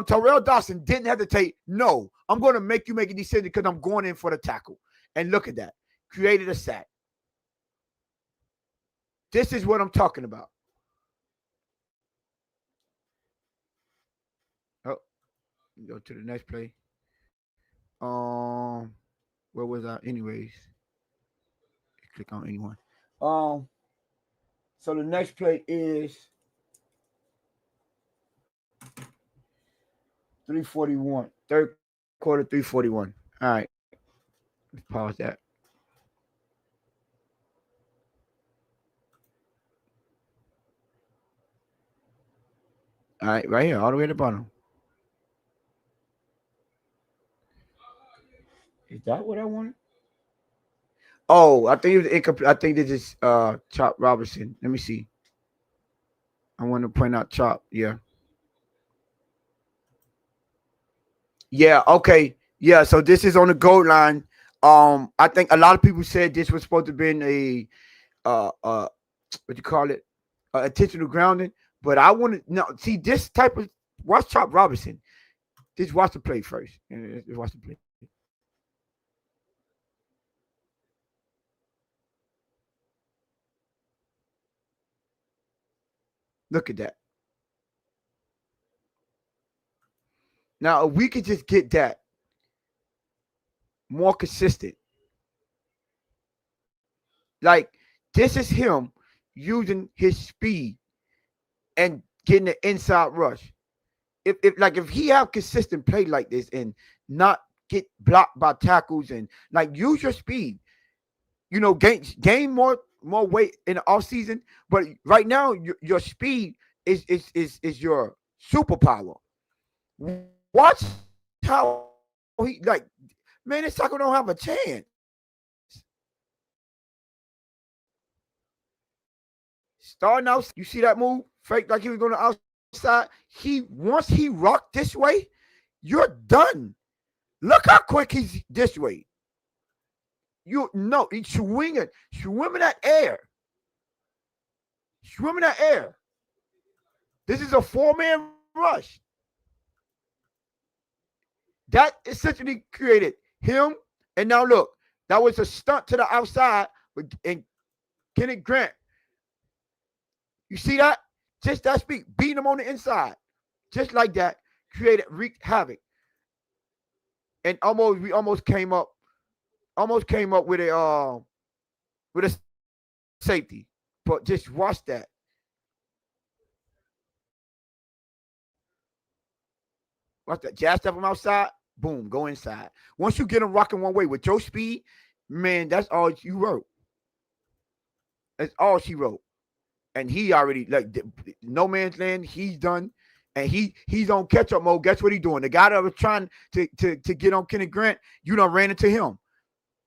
Speaker 1: Tyrell Dawson didn't hesitate. No, I'm going to make you make a decision because I'm going in for the tackle. And look at that. Created a sack. This is what I'm talking about. Oh, go to the next play. Where was I? Anyways, click on anyone. Um, so the next play is 341. Third quarter, 341. All right. Let's pause that. All right, right here, all the way at the bottom. Is that what I wanted? Oh, I think it was incomplete. I think this is Chop Robertson. Let me see. I want to point out Chop. Yeah. Yeah, okay. Yeah, so this is on the goal line. I think a lot of people said this was supposed to be a what you call it, intentional grounding. But I want to see this type of watch Chop Robinson. Just watch the play first. Just watch the play. Look at that. Now, if we could just get that more consistent, like this is him using his speed and getting the inside rush. If he have consistent play like this and not get blocked by tackles and like use your speed, gain more weight in the off season. But right now, your speed is your superpower. Watch how he like. Man, this tackle don't have a chance. Starting out, you see that move? Fake like he was going to outside. Once he rocked this way, you're done. Look how quick he's this way. He's swimming that air. Swimming that air. This is a 4-man rush. That essentially created him. And now look, that was a stunt to the outside and Kenneth Grant. You see that? Just that speed, beating him on the inside. Just like that, wreaked havoc. And we almost came up with a safety. But just watch that. Watch that. Jazz step him outside, boom, go inside. Once you get him rocking one way with your speed, man, that's all you wrote. That's all she wrote. And he already, like, no man's land, he's done. And he's on catch-up mode. Guess what he's doing? The guy that was trying to get on Kenneth Grant, you done ran into him.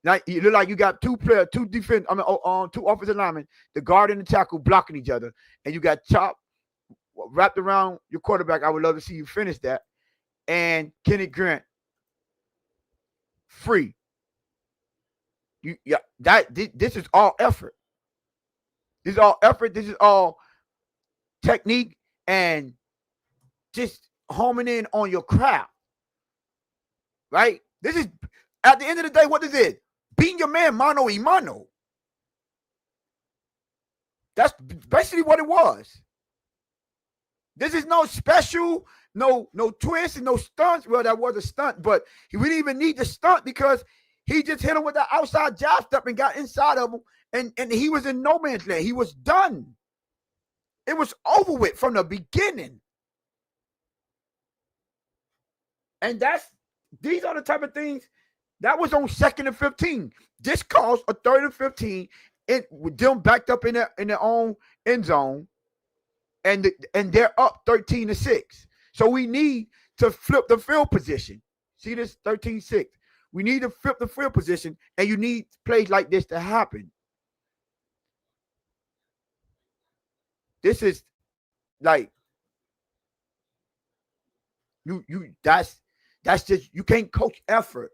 Speaker 1: Now, you look like you got two offensive linemen, the guard and the tackle blocking each other. And you got Chop wrapped around your quarterback. I would love to see you finish that. And Kenneth Grant free. This is all effort. This is all effort. This is all technique and just homing in on your craft. Right? This is, at the end of the day, what is it? Beating your man mano a mano. That's basically what it was. This is no special, no twist and no stunts. Well, that was a stunt, but we didn't even need the stunt because he just hit him with the outside jab step and got inside of him, and he was in no man's land. He was done. It was over with from the beginning. And these are the type of things that was on 2nd and 15. This caused a 3rd and 15, with them backed up in their own end zone, and they're up 13-6. So we need to flip the field position. See this 13-6. We need to flip the field position, and you need plays like this to happen. This is like that's just, you can't coach effort.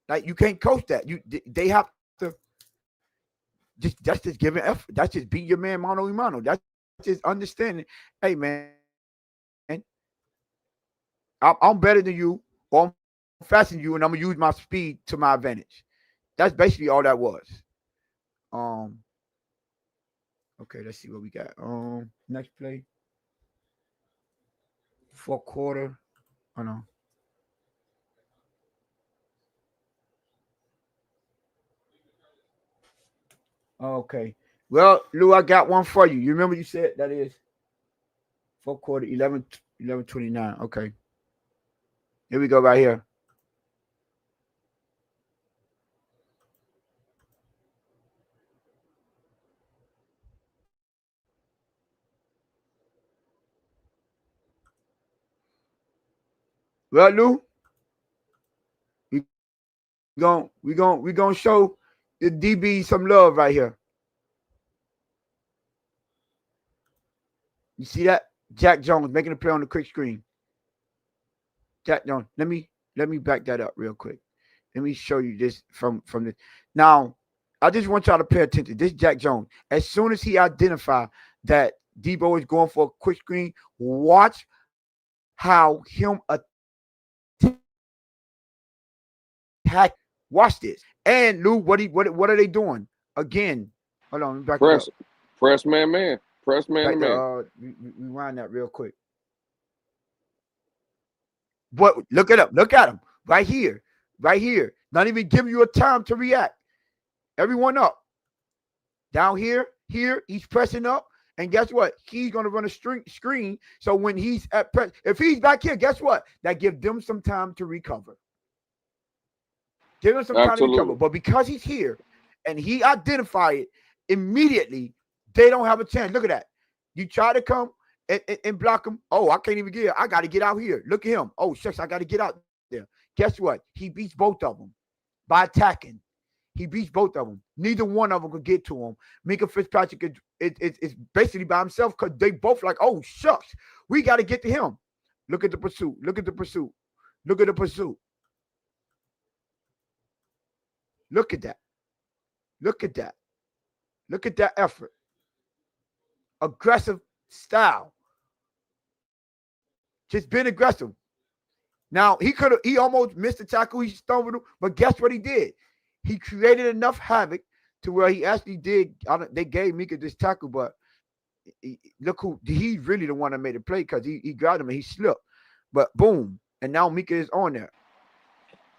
Speaker 1: Like, you can't coach that. They have to that's just giving effort. That's just being your man mano a mano. That's just understanding. Hey man, I'm better than you, or I'm faster than you, and I'm gonna use my speed to my advantage. That's basically all that was. Okay, let's see what we got. Next play. 4th quarter. Oh no. Okay. Well, Lou, I got one for you. You remember you said that is 4th quarter, 11:29. Okay. Here we go right here. Well, Lou, we gonna show the DB some love right here. You see that? Jack Jones making a play on the quick screen. Jack Jones. Let me back that up real quick. Let me show you this from this. Now, I just want y'all to pay attention. This Jack Jones. As soon as he identified that Debo is going for a quick screen, watch how him attack. Watch this. And Lou, what are they doing? Again, hold on, let me back it up.
Speaker 2: Press man. Press man to man.
Speaker 1: Rewind that real quick. What? Look it up. Look at him right here. Right here. Not even giving you a time to react. Everyone up. Down here, he's pressing up. And guess what? He's going to run a screen. So when he's at press, if he's back here, guess what? That gives them some time to recover. Give him some time to recover. But because he's here and he identified it immediately, they don't have a chance. Look at that. You try to come and block him. Oh, I can't even get it. I got to get out here. Look at him. Oh, shucks, I got to get out there. Guess what? He beats both of them by attacking. He beats both of them. Neither one of them could get to him. Minka Fitzpatrick is basically by himself because they both like, oh, shucks, we got to get to him. Look at the pursuit. Look at the pursuit. Look at the pursuit. Look at that. Look at that. Look at that effort. Aggressive style. Just being aggressive. Now, he almost missed the tackle. He stumbled him, but guess what he did? He created enough havoc to where he actually did. They gave Mika this tackle, but look who he's really the one that made the play because he grabbed him and he slipped. But boom, and now Mika is on there.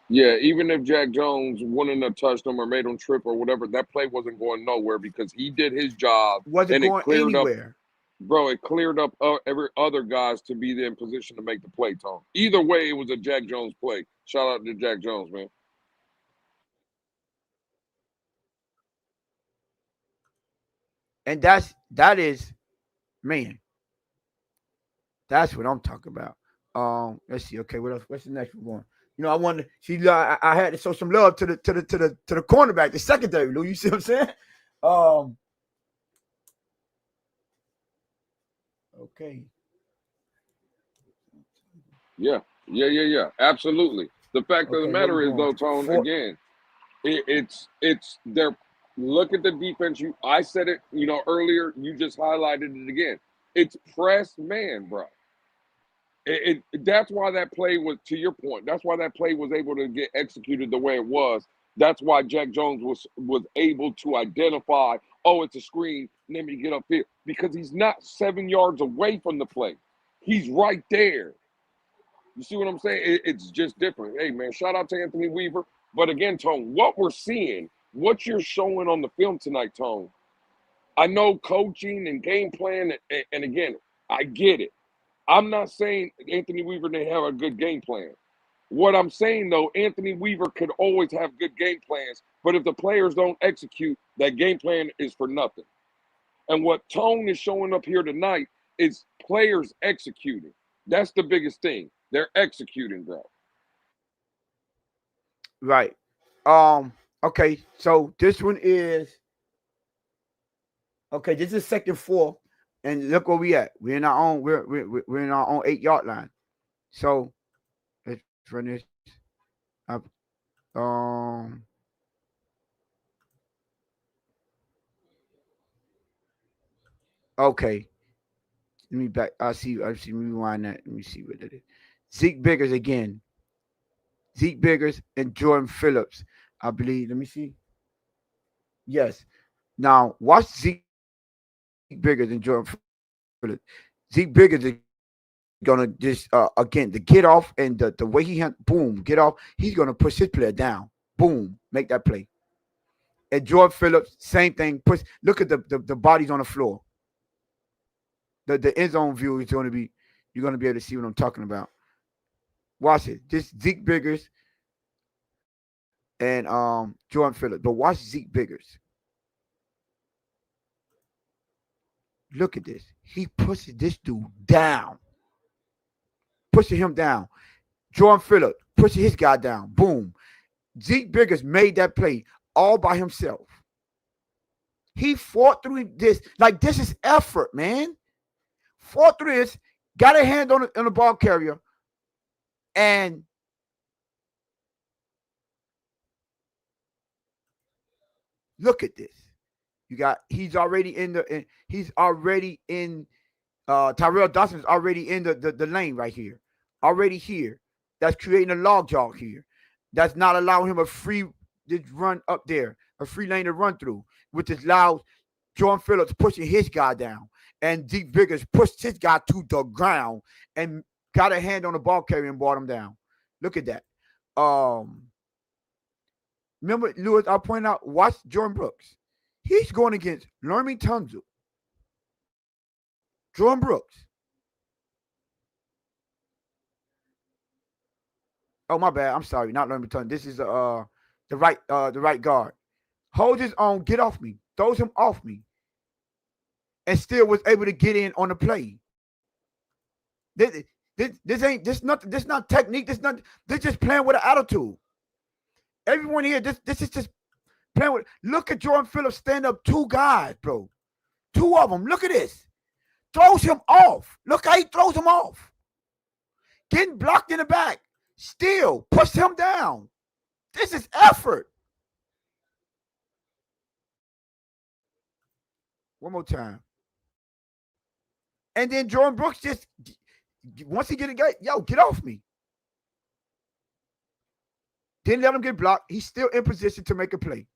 Speaker 2: Yeah, even if Jack Jones wouldn't have touched him or made him trip or whatever, that play wasn't going nowhere because he did his job.
Speaker 1: Wasn't going anywhere.
Speaker 2: Bro, it cleared up every other guys to be in position to make the play, Tom. Either way, it was a Jack Jones play. Shout out to Jack Jones, man.
Speaker 1: And that is, man. That's what I'm talking about. Let's see. Okay, what else? What's the next one? You know, I wanted to see. I had to show some love to the cornerback, the secondary. Lou, you see what I'm saying? Okay.
Speaker 2: Yeah. Absolutely. The fact of the matter is, though, Tone, again, it's they're look at the defense. I said it, earlier. You just highlighted it again. It's press man, bro. That's why that play was, to your point, that's why that play was able to get executed the way it was. That's why Jack Jones was able to identify, oh, it's a screen, let me get up here. Because he's not 7 yards away from the play. He's right there. You see what I'm saying? It's just different. Hey, man, shout out to Anthony Weaver. But again, Tone, what we're seeing, what you're showing on the film tonight, Tone, I know coaching and game plan, and again, I get it. I'm not saying Anthony Weaver didn't have a good game plan. What I'm saying, though, Anthony Weaver could always have good game plans, but if the players don't execute, that game plan is for nothing. And what Tone is showing up here tonight is players executing. That's the biggest thing. They're executing, bro.
Speaker 1: Right. Okay, so this one is this is 2nd 4. And look where we at. We're in our own. We're in our own 8-yard line. So let's run this up. Okay. Let me back. I see. Rewind that. Let me see what it is. Zeke Biggers again. Zeke Biggers and Jordan Phillips. I believe. Let me see. Yes. Now watch Zeke Biggers and Jordan Phillips. Zeke Biggers is gonna just again the get off and the way he boom get off. He's gonna push his player down. Boom, make that play. And Jordan Phillips, same thing. Look at the bodies on the floor. The end zone view is going to be. You're going to be able to see what I'm talking about. Watch it. This Zeke Biggers and Jordan Phillips. But watch Zeke Biggers. Look at this. He pushes this dude down. Pushing him down. Jordan Phillips pushing his guy down. Boom. Zeke Biggers made that play all by himself. He fought through this. Like, this is effort, man. Fought through this. Got a hand on the ball carrier. And Look at this. He's already Tyrell Dawson's already in the lane right here. Already here. That's creating a log jog here. That's not allowing him a free just run up there, a free lane to run through, which allows Jordan Phillips pushing his guy down. And Zeke Biggers pushed his guy to the ground and got a hand on the ball carrier and brought him down. Look at that. Remember, Lewis, I pointed out, watch Jordan Brooks. He's going against Lermy Tunzel. Jordan Brooks. Oh, my bad. I'm sorry. Not Lermy Tunzel. This is the right guard. Holds his own, get off me. Throws him off me. And still was able to get in on the play. This not technique. This just playing with an attitude. Everyone here, this is just playing with. Look at Jordan Phillips stand up 2 guys, bro. 2 of them. Look at this. Throws him off. Look how he throws him off. Getting blocked in the back. Still push him down. This is effort. One more time. And then Jordan Brooks just, once he get a guy, yo, get off me. Didn't let him get blocked. He's still in position to make a play.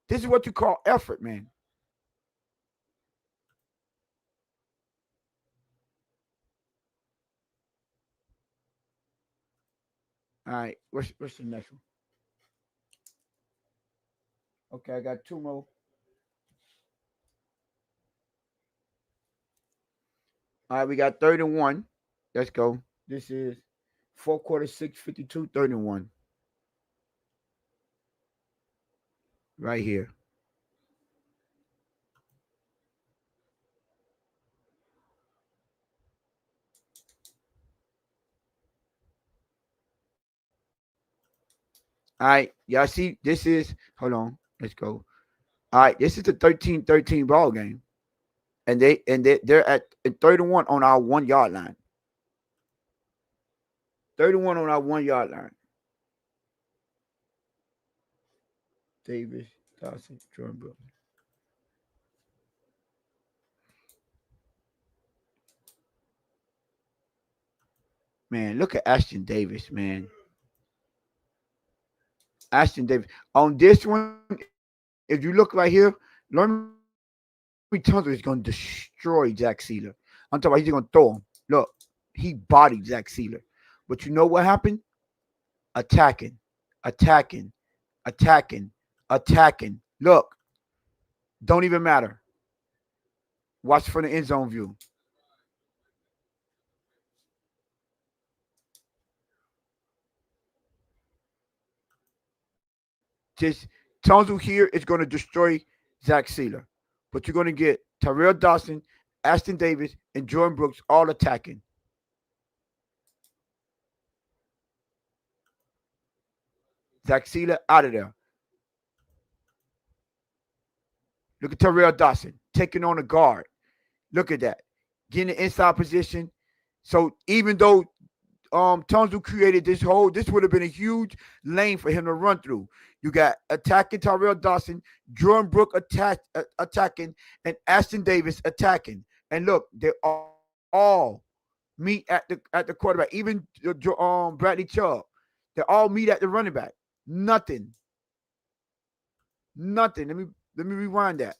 Speaker 1: This is what you call effort, man. All right, what's the next one? Okay, I got 2 more. All right, we got 31. Let's go. This is 4 quarter 6:52 31. Right here. All right, y'all see, this is, hold on, let's go. All right, this is the 13-13 ball game. And they're at 31 on our 1 yard line. 31 on our 1 yard line. Davis, Dawson, Jordan Brooks. Man, look at Ashton Davis, man. Ashton Davis. On this one, if you look right here, Lermy Tunzel is going to destroy Jack Sealer. I'm talking about he's going to throw him. Look, he bodied Jack Sealer. But you know what happened? Attacking. Look, don't even matter. Watch from the end zone view. Just Tunzel here is going to destroy Zach Sealer. But you're going to get Tyrell Dawson, Ashton Davis, and Jordan Brooks all attacking. Zach Sealer out of there. Look at Tyrell Dawson taking on a guard. Look at that. Getting the inside position. So even though Tunzel created this would have been a huge lane for him to run through. You got attacking Tyrell Dawson, Jordan Brooks attacking, and Ashton Davis attacking. And look, they all meet at the quarterback. Even Bradley Chubb, they all meet at the running back. Nothing. Let me rewind that.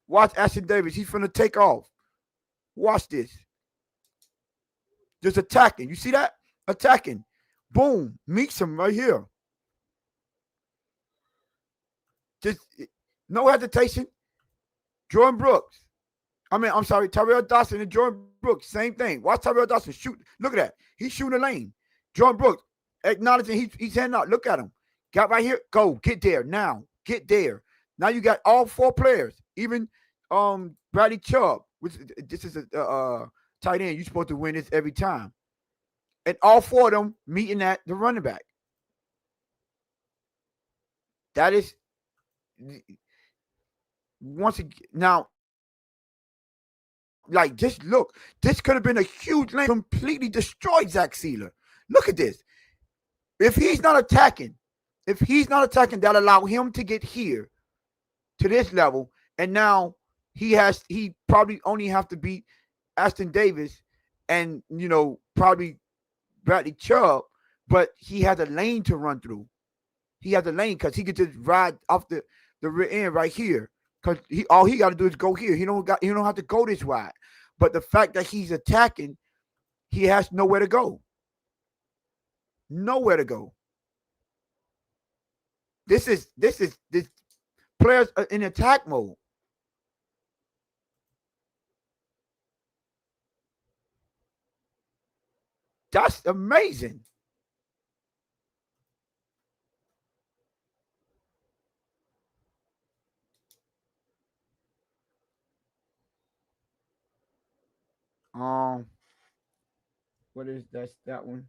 Speaker 1: Watch Ashton Davis. He's finna take off. Watch this. Just attacking. You see that? Attacking. Boom. Meets him right here. Just no hesitation. Jordan Brooks. Tyrell Dawson and Jordan Brooks. Same thing. Watch Tyrell Dawson shoot. Look at that. He's shooting a lane. Jordan Brooks acknowledging he's heading out. Look at him. Got right here. Go. Get there. Now. Get there. Now you got all 4 players. Even Bradley Chubb, which this is a tight end. You're supposed to win this every time. And all 4 of them meeting at the running back. That is once again now. Like, just look. This could have been a huge lane. Completely destroyed Zach Sealer. Look at this. If he's not attacking, that allow him to get here to this level, and now he probably only have to beat Aston Davis and probably Bradley Chubb, but he has a lane to run through. He has a lane because he could just ride off the rear end right here. Because all he got to do is go here. He don't have to go this wide. But the fact that he's attacking, he has nowhere to go. Nowhere to go. This players are in attack mode. That's amazing. Um, what is that one?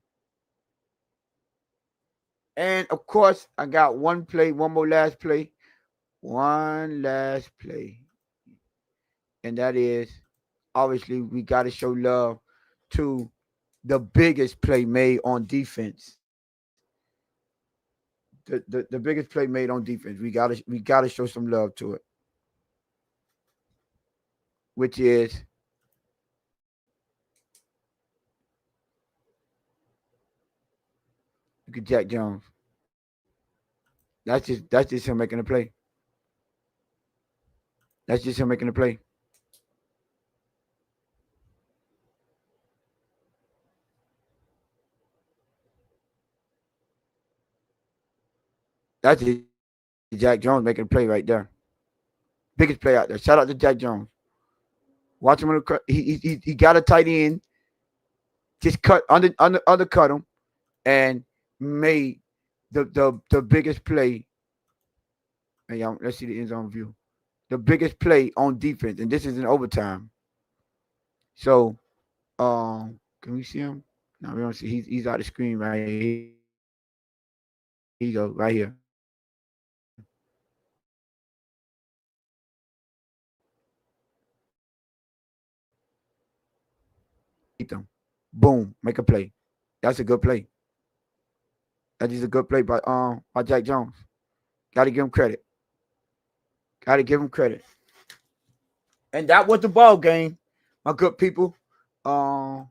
Speaker 1: And of course, I got one more last play, and that is obviously we got to show love to the biggest play made on defense. The biggest play made on defense. We gotta show some love to it, which is look at Jack Jones. That's just him making a play. That's just him making a play. That's just Jack Jones making a play right there. Biggest play out there. Shout out to Jack Jones. Watch him. He got a tight end. Just undercut him and made the biggest play. And y'all, let's see the end zone view. The biggest play on defense, and this is in overtime. So, can we see him? No, we don't see. He's out the screen right here. Here you go, right here. Beat them. Boom, make a play. That's a good play. That is a good play by Jack Jones. Got to give him credit. Got to give him credit. And that was the ball game, my good people. Let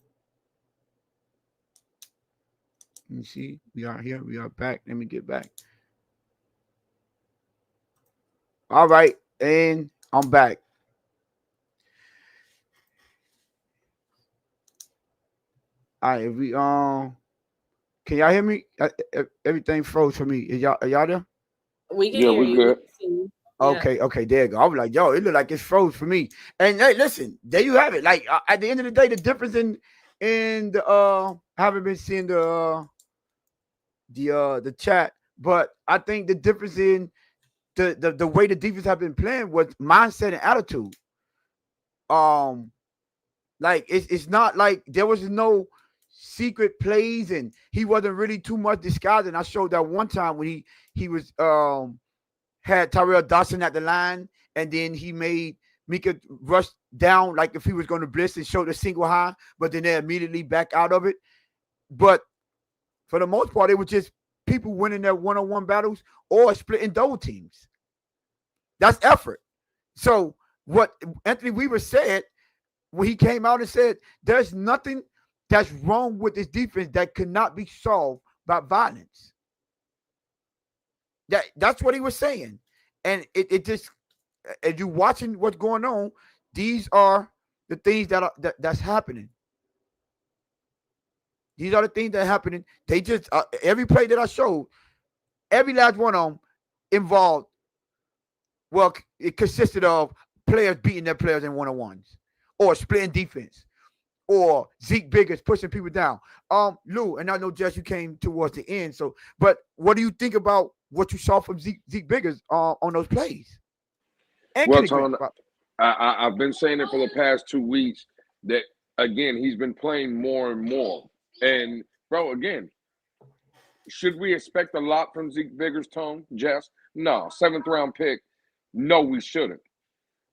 Speaker 1: me see. We are here. We are back. Let me get back. All right, and I'm back. All right, if we can y'all hear me? Everything froze for me. Are y'all there?
Speaker 3: We can
Speaker 2: Yeah,
Speaker 3: hear
Speaker 2: we
Speaker 3: you. We
Speaker 2: good.
Speaker 3: can see you. Yeah.
Speaker 1: Okay, there you go. I was like, yo, it looked like it's froze for me. And hey, listen, there you have it. Like at the end of the day, the difference in the I haven't been seeing the chat, but I think the difference in the way the defense have been playing was mindset and attitude. Um, like it's not like there was no secret plays and he wasn't really too much disguised. And I showed that one time when he was had Tyrell Dawson at the line, and then he made Mika rush down like if he was going to blitz and show the single high, but then they immediately back out of it. But for the most part, it was just people winning their one-on-one battles or splitting double teams. That's effort. So what Anthony Weaver said when he came out and said, there's nothing that's wrong with this defense that cannot be solved by violence. That's what he was saying. And it just, as you watching what's going on, these are the things that's happening. These are the things that are happening. They just, every play that I showed, every last one of them involved, well, it consisted of players beating their players in one-on-ones or splitting defense or Zeke Biggers pushing people down. Lou, and I know, Jess, you came towards the end. So, but what do you think about what you saw from Zeke Biggers on those plays? And
Speaker 2: Well,
Speaker 1: Kenny
Speaker 2: Tone,
Speaker 1: Green.
Speaker 2: I've been saying it for the past 2 weeks that, again, he's been playing more and more. And, bro, again, should we expect a lot from Zeke Biggers, Tone, Jess? No. 7th-round pick. No, we shouldn't.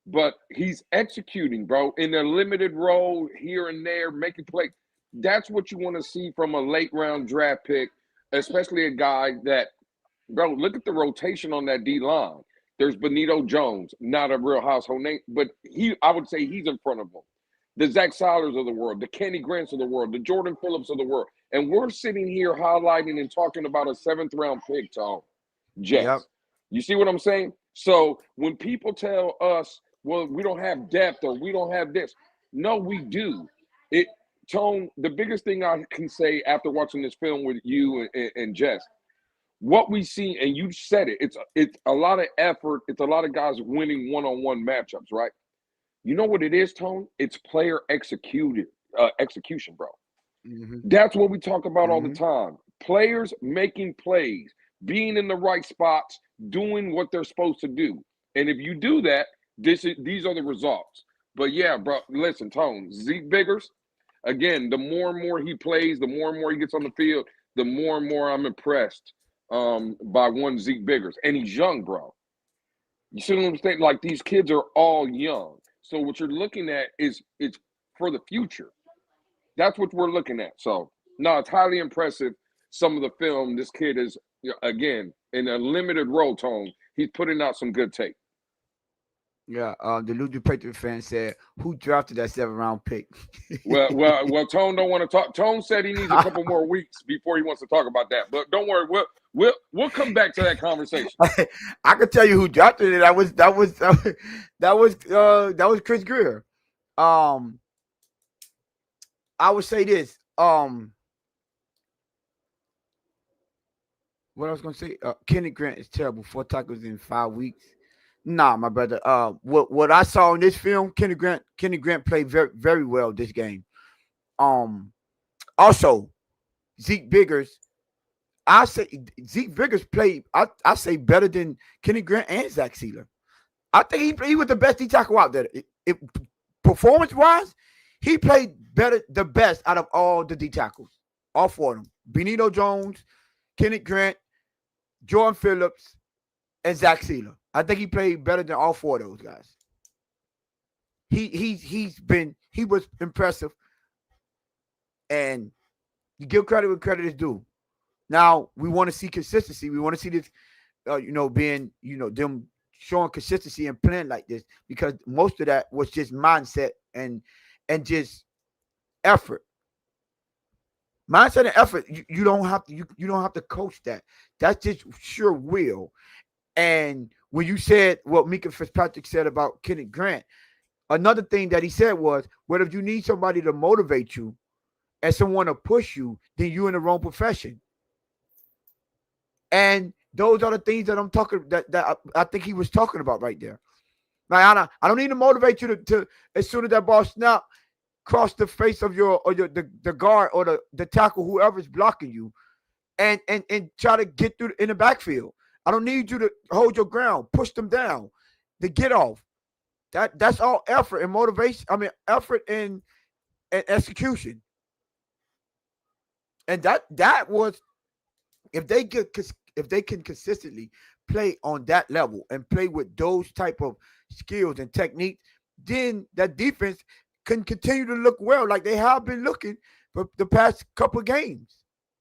Speaker 2: But he's executing, bro, in a limited role here and there, making play. That's what you want to see from a late-round draft pick, especially a guy that, bro, look at the rotation on that D line. There's Benito Jones, not a real household name, but I would say he's in front of him. The Zach Silers of the world, the Kenny Grants of the world, the Jordan Phillips of the world. And we're sitting here highlighting and talking about a 7th-round pick, Tom. Jets.
Speaker 1: Yep.
Speaker 2: You see what I'm saying? So when people tell us, well, we don't have depth or we don't have this, no, we do. Tone, the biggest thing I can say after watching this film with you and Jess, what we see, and you said it, it's a lot of effort. It's a lot of guys winning one-on-one matchups, right? You know what it is, Tone? It's player execution, bro.
Speaker 1: Mm-hmm.
Speaker 2: That's what we talk about all the time. Players making plays, being in the right spots, doing what they're supposed to do. And if you do that, these are the results. But yeah, bro, listen, Tone, Zeke Biggers, again, the more and more he plays, the more and more he gets on the field, the more and more I'm impressed by one Zeke Biggers. And he's young, bro. You see what I'm saying? Like, these kids are all young. So what you're looking at is it's for the future. That's what we're looking at. So, no, it's highly impressive. Some of the film, this kid is, again, in a limited role, Tone, he's putting out some good tape.
Speaker 1: Yeah, the Louis Patriot fan said, "Who drafted that 7th-round pick?"
Speaker 2: well, Tone don't want to talk. Tone said he needs a couple more weeks before he wants to talk about that. But don't worry, we'll come back to that conversation.
Speaker 1: I can tell you who drafted it. That was Chris Greer. I would say this. What I was gonna say, Kenny Grant is terrible. 4 tackles in 5 weeks. Nah, my brother. What I saw in this film, Kenny Grant played very, very well this game. Also, Zeke Biggers. I say Zeke Biggers played. I say better than Kenny Grant and Zach Sealer. I think he was the best D tackle out there. Performance wise, he played the best out of all the D tackles, all 4 of them. Benito Jones, Kenny Grant, Jordan Phillips, and Zach Sealer. I think he played better than all 4 of those guys. He was impressive, and you give credit where credit is due. Now we want to see consistency. We want to see this, them showing consistency and playing like this, because most of that was just mindset and just effort. Mindset and effort. You don't have to. You don't have to coach that. That's just sure will. And when you said what Mika Fitzpatrick said about Kenny Grant, another thing that he said was, well, if you need somebody to motivate you and someone to push you, then you're in the wrong profession. And those are the things that I'm talking that I think he was talking about right there. Like, I don't need to motivate you to as soon as that ball snap, cross the face of the guard or the tackle, whoever's blocking you, and try to get through in the backfield. I don't need you to hold your ground, push them down, to get off. That's all effort and motivation. I mean, effort and execution. And that was, if they can consistently play on that level and play with those type of skills and techniques, then that defense can continue to look well, like they have been looking for the past couple of games.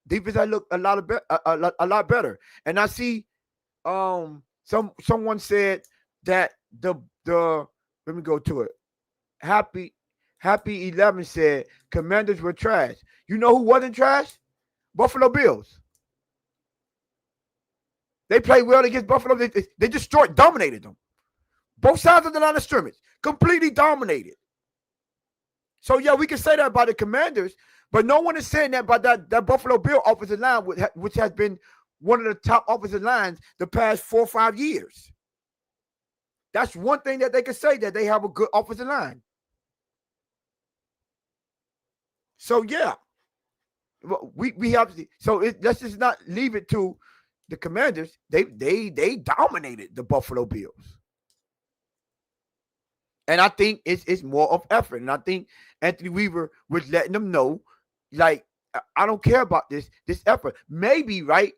Speaker 1: Defense I look a lot better. And I see someone said that the let me go to it. Happy 11 said Commanders were trash. You know who wasn't trash? Buffalo Bills. They played well against Buffalo. They dominated them. Both sides of the line of scrimmage, completely dominated. So yeah, we can say that about the Commanders, but no one is saying that about that Buffalo Bill offensive line, which has been one of the top offensive lines the past 4 or 5 years. That's one thing that they can say, that they have a good offensive line. So yeah, we have to. So let's just not leave it to the Commanders. They dominated the Buffalo Bills, and I think it's more of effort. And I think Anthony Weaver was letting them know, like, I don't care about this effort. Maybe, right?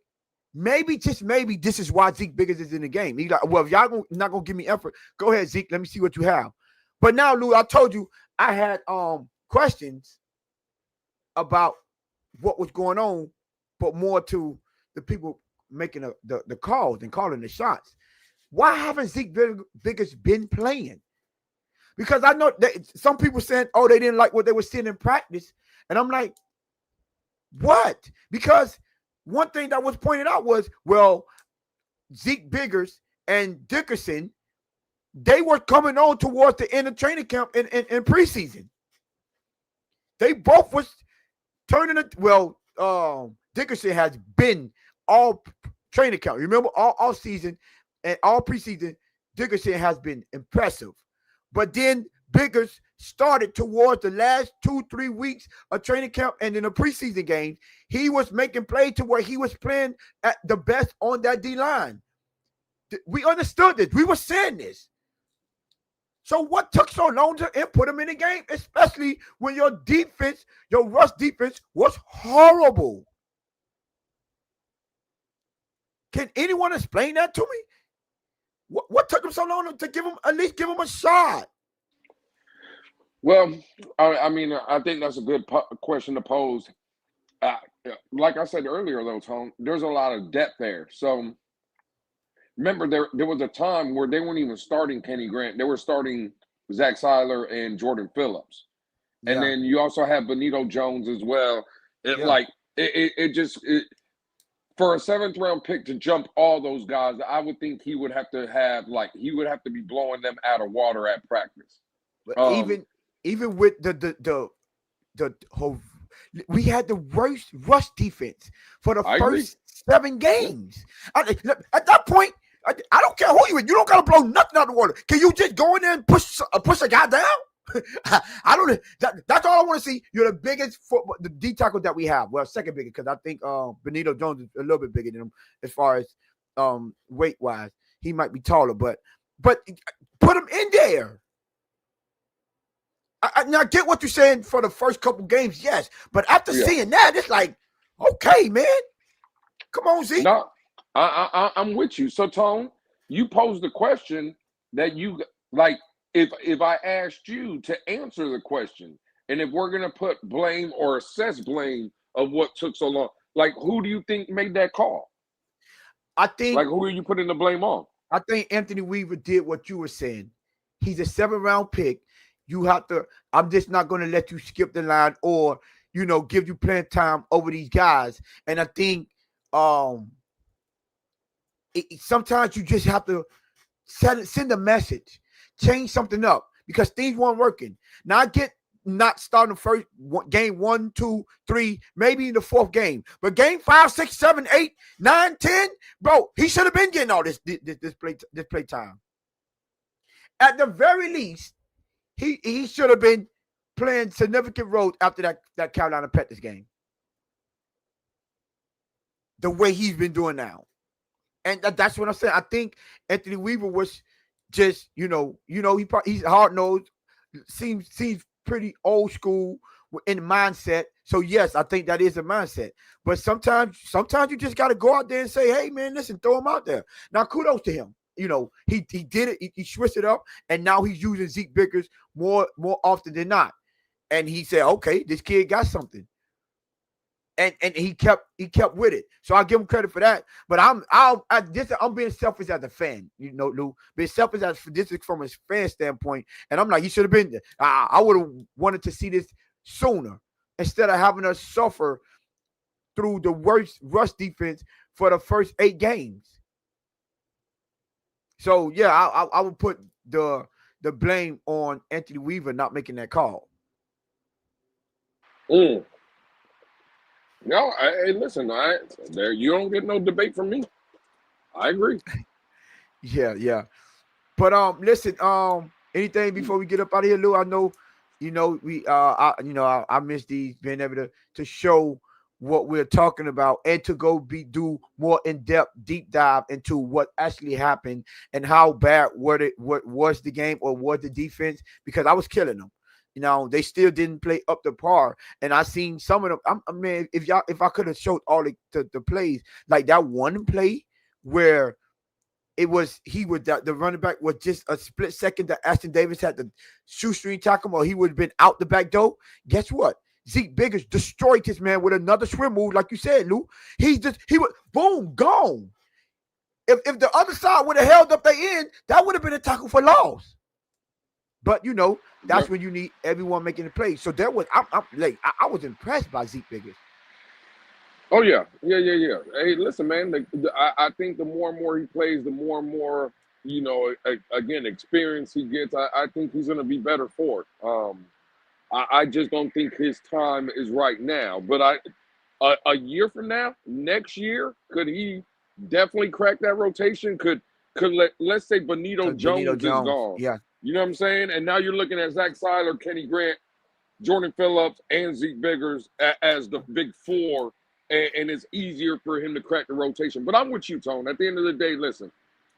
Speaker 1: Maybe, just maybe, this is why Zeke Biggers is in the game. He's like, well, if y'all not gonna give me effort, go ahead, Zeke. Let me see what you have. But now, Lou, I told you I had questions about what was going on, but more to the people making the calls and calling the shots. Why haven't Zeke Biggers been playing? Because I know that some people saying, oh, they didn't like what they were seeing in practice. And I'm like, what? Because one thing that was pointed out was, well, Zeke Biggers and Dickerson, they were coming on towards the end of training camp in preseason. They both was turning it. Well, Dickerson has been all training camp. Remember, all season and all preseason, Dickerson has been impressive. But then Biggers started towards the last 2-3 weeks of training camp, and in the preseason games, he was making plays to where he was playing at the best on that D line. We understood this. We were saying this. So what took so long to put him in the game, especially when your defense, your rush defense, was horrible? Can anyone explain that to me? What took him so long to at least give him a shot?
Speaker 2: Well, I mean, I think that's a good question to pose. Like I said earlier, though, Tone, there's a lot of depth there. So remember, there was a time where they weren't even starting Kenny Grant. They were starting Zach Seiler and Jordan Phillips. And then you also have Benito Jones as well. For a 7th round pick to jump all those guys, I would think he would have to be blowing them out of water at practice.
Speaker 1: But even with the whole, we had the worst rush defense for the first 7 games. At that point, I don't care who you are. You don't got to blow nothing out of the water. Can you just go in there and push a guy down? I don't. That's all I want to see. You're the biggest the D tackle that we have. Well, second biggest, because I think Benito Jones is a little bit bigger than him as far as weight wise. He might be taller, but put him in there. Now I get what you're saying for the first couple games, yes, but after seeing that, it's like, okay, man, come on, Zeke.
Speaker 2: No, I'm with you. So, Tone, you posed the question that you like. If I asked you to answer the question, and if we're gonna put blame or assess blame of what took so long, like who do you think made that call?
Speaker 1: I think,
Speaker 2: like, who are you putting the blame on?
Speaker 1: I think Anthony Weaver did what you were saying. He's a 7th round pick. You have to. I'm just not going to let you skip the line or give you playing time over these guys. And I think sometimes you just have to send a message. Change something up because things weren't working. Now I get not starting first game 1, 2, 3, maybe in the 4th game, but game 5, 6, 7, 8, 9, 10, bro, he should have been getting all this play time. At the very least, he should have been playing significant roles after that Carolina Panthers game. The way he's been doing now, and that's what I'm saying. I think Anthony Weaver was just, he's hard-nosed, seems pretty old school in mindset. So yes, I think that is a mindset. But sometimes you just got to go out there and say, hey man, listen, throw him out there. Now kudos to him. He did it. He switched it up, and now he's using Zeke Biggers more often than not. And he said, okay, this kid got something. And he kept with it. So I'll give him credit for that. But I'm being selfish as a fan, Lou. Being selfish this is from a fan standpoint. And I'm like, he should have been there. I would have wanted to see this sooner instead of having us suffer through the worst rush defense for the first 8 games. So yeah, I would put the blame on Anthony Weaver not making that call.
Speaker 2: No, hey, listen, there you don't get no debate from me. I agree.
Speaker 1: Yeah. But listen, anything before we get up out of here, Lou? I know, I miss these being able to show what we're talking about and to go do more in-depth deep dive into what actually happened and how bad what was the game or was the defense, because I was killing them. They still didn't play up to par. And I seen some of them. I mean, if I could have showed all the plays, like that one play where it was the running back was just a split second that Ashton Davis had to shoestring tackle him, or he would have been out the back door. Guess what? Zeke Biggers destroyed this man with another swim move, like you said, Lou. He was boom, gone. If the other side would have held up their end, that would have been a tackle for loss. But that's when you need everyone making the play. So there was I was impressed by Zeke Biggers.
Speaker 2: Oh yeah. Hey, listen, man. I think the more and more he plays, the more and more again experience he gets. I think he's going to be better for it. I just don't think his time is right now. But a year from now, next year, could he definitely crack that rotation? Let's say Benito Jones is gone.
Speaker 1: Yeah.
Speaker 2: You know what I'm saying? And now you're looking at Zach Seiler, Kenny Grant, Jordan Phillips, and Zeke Biggers as the big four, and it's easier for him to crack the rotation. But I'm with you, Tone. At the end of the day, listen,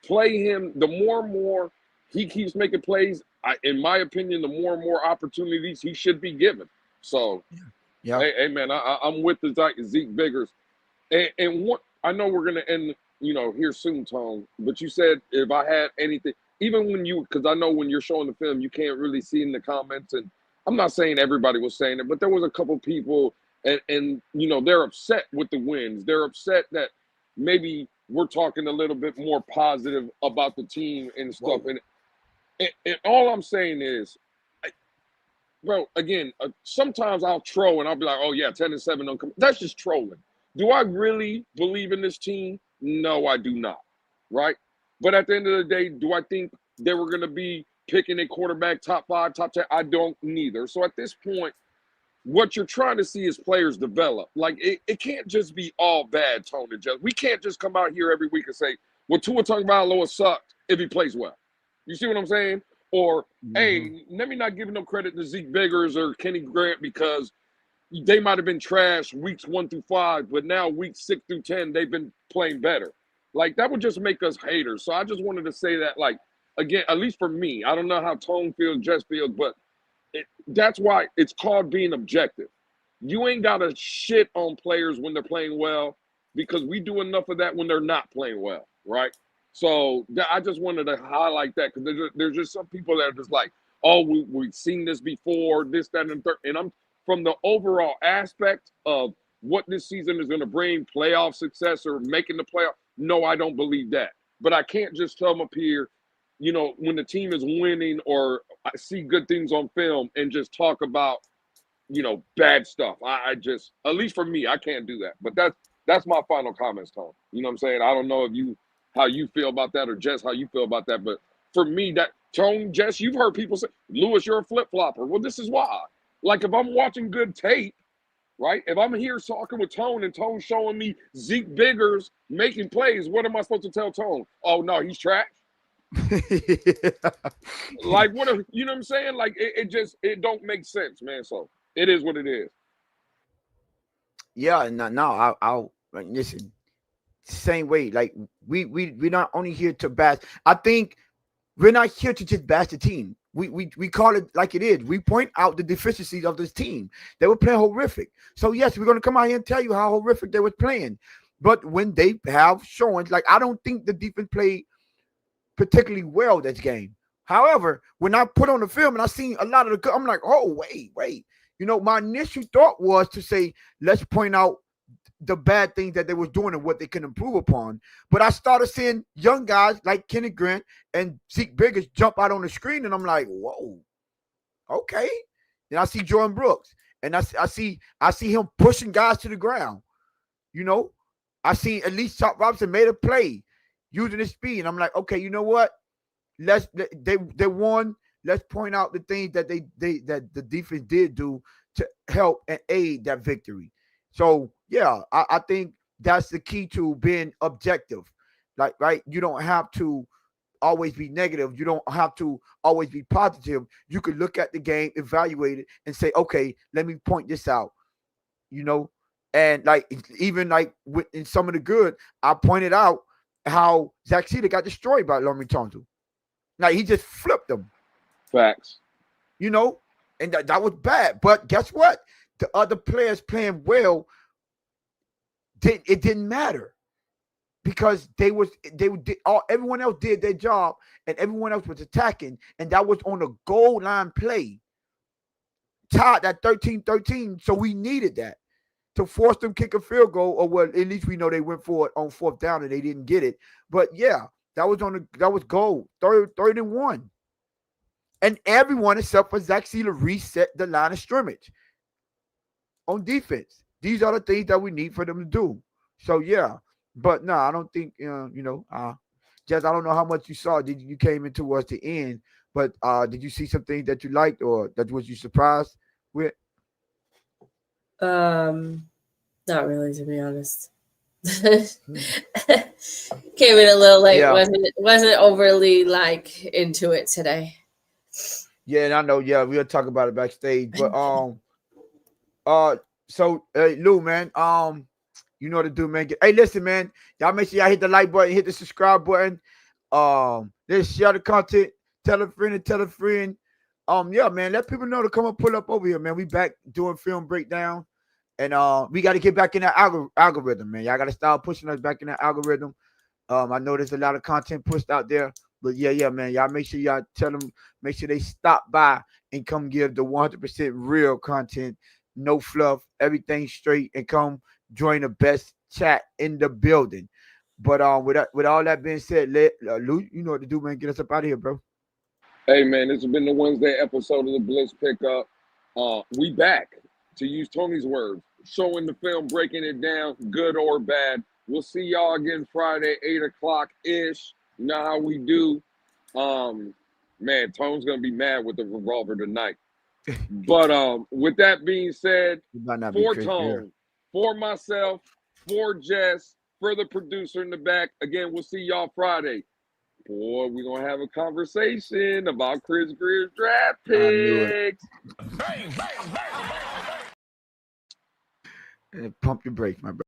Speaker 2: play him. The more and more he keeps making plays, in my opinion, the more and more opportunities he should be given. So,
Speaker 1: yeah.
Speaker 2: Hey, man, I'm with the Zeke Biggers. And what I know we're going to end, here soon, Tone, but you said if I had anything, even when because I know when you're showing the film, you can't really see in the comments, and I'm not saying everybody was saying it, but there was a couple people, and they're upset with the wins. They're upset that maybe we're talking a little bit more positive about the team and stuff. And all I'm saying is, bro, again, sometimes I'll troll and I'll be like, oh yeah, 10-7 don't come. That's just trolling. Do I really believe in this team? No, I do not. Right? But at the end of the day, do I think they were going to be picking a quarterback top 5, top 10? I don't neither. So at this point, what you're trying to see is players develop. Like, it can't just be all bad, Tone and Jeff. We can't just come out here every week and say, well, Tua Tagovailoa sucked if he plays well. You see what I'm saying? Or, hey, let me not give no credit to Zeke Biggers or Kenny Grant because they might have been trash weeks 1 through 5, but now weeks 6 through 10, they've been playing better. Like, that would just make us haters. So I just wanted to say that, like, again, at least for me, I don't know how Tone feels, Jess feels, but that's why it's called being objective. You ain't got to shit on players when they're playing well because we do enough of that when they're not playing well, right? So I just wanted to highlight that because there's just some people that are just like, oh, we've seen this before, this, that, and third. And I'm from the overall aspect of what this season is going to bring, playoff success or making the playoff. No, I don't believe that. But I can't just come up here, when the team is winning or I see good things on film and just talk about, bad stuff. I just, at least for me, I can't do that. But that's my final comments, Tom. You know what I'm saying? I don't know how you feel about that or Jess, how you feel about that. But for me, that Tone, Jess, you've heard people say, Lewis, you're a flip-flopper. Well, this is why. Like, if I'm watching good tape, right? If I'm here talking with Tone and Tone showing me Zeke Biggers making plays, what am I supposed to tell Tone? Oh, no, he's trash. Like, you know what I'm saying? Like, it don't make sense, man. So it is what it is.
Speaker 1: Yeah, no, I'll listen. Same way. Like, we're not only here to bash. I think we're not here to just bash the team. We call it like it is. We point out the deficiencies of this team. They were playing horrific. So yes, we're gonna come out here and tell you how horrific they were playing. But when they have showings, like I don't think the defense played particularly well this game. However, when I put on the film and I seen a lot of I'm like, oh wait. My initial thought was to say, let's point out the bad things that they was doing and what they can improve upon. But I started seeing young guys like Kenny Grant and Zeke Biggers jump out on the screen, and I'm like, whoa, okay. Then I see Jordan Brooks, and I see him pushing guys to the ground. I see at least Chop Robinson made a play using his speed, and I'm like, okay, you know what? They won. Let's point out the things that that the defense did do to help and aid that victory. So yeah, I think that's the key to being objective. Like, right, you don't have to always be negative. You don't have to always be positive. You could look at the game, evaluate it, and say, okay, let me point this out. And like even like in some of the good, I pointed out how Zach Sealer got destroyed by Lomri Tonto. Like he just flipped them.
Speaker 2: Facts.
Speaker 1: And that was bad. But guess what? The other players playing well, it didn't matter because everyone else did their job and everyone else was attacking, and that was on a goal line play. tied that 13-13. So we needed that to force them kick a field goal, or what? At least we know they went for it on 4th down and they didn't get it. But yeah, that was goal. Third and 1. And everyone except for Zach Sealer reset the line of scrimmage on defense. These are the things that we need for them to do. So yeah, but no, I don't think Jess, I don't know how much you saw. Did you came in towards the end, but did you see some things that you liked or that was you surprised with?
Speaker 3: Not really, to be honest. Came in a little late.
Speaker 1: Yeah.
Speaker 3: Wasn't overly like into it today.
Speaker 1: Yeah, and I know. Yeah, we'll talk about it backstage. But so Lou, man, you know what to do, man. Hey, listen, man, y'all make sure y'all hit the like button, hit the subscribe button. Let's share the content. Tell a friend and tell a friend. Yeah, man, let people know to come and pull up over here, man. We back doing film breakdown, and we got to get back in that algorithm, man. Y'all got to start pushing us back in that algorithm. I know there's a lot of content pushed out there, but yeah, man, y'all make sure y'all tell them, make sure they stop by and come give the 100% real content, no fluff, everything straight, and come join the best chat in the building. But with all that being said, Lou, you know what to do, man. Get us up out of here, bro.
Speaker 2: Hey, man, this has been the Wednesday episode of the Blitz Pickup. We back, to use Tony's words, showing the film, breaking it down, good or bad. We'll see y'all again Friday, 8 o'clock-ish. You know how we do. Man, Tone's going to be mad with the revolver tonight. But with that being said, for Tone, for myself, for Jess, for the producer in the back, again, we'll see y'all Friday. Boy, we're going to have a conversation about Chris Greer's draft picks.
Speaker 1: Bang, bang, bang, bang, bang. Pump your brakes, my brother.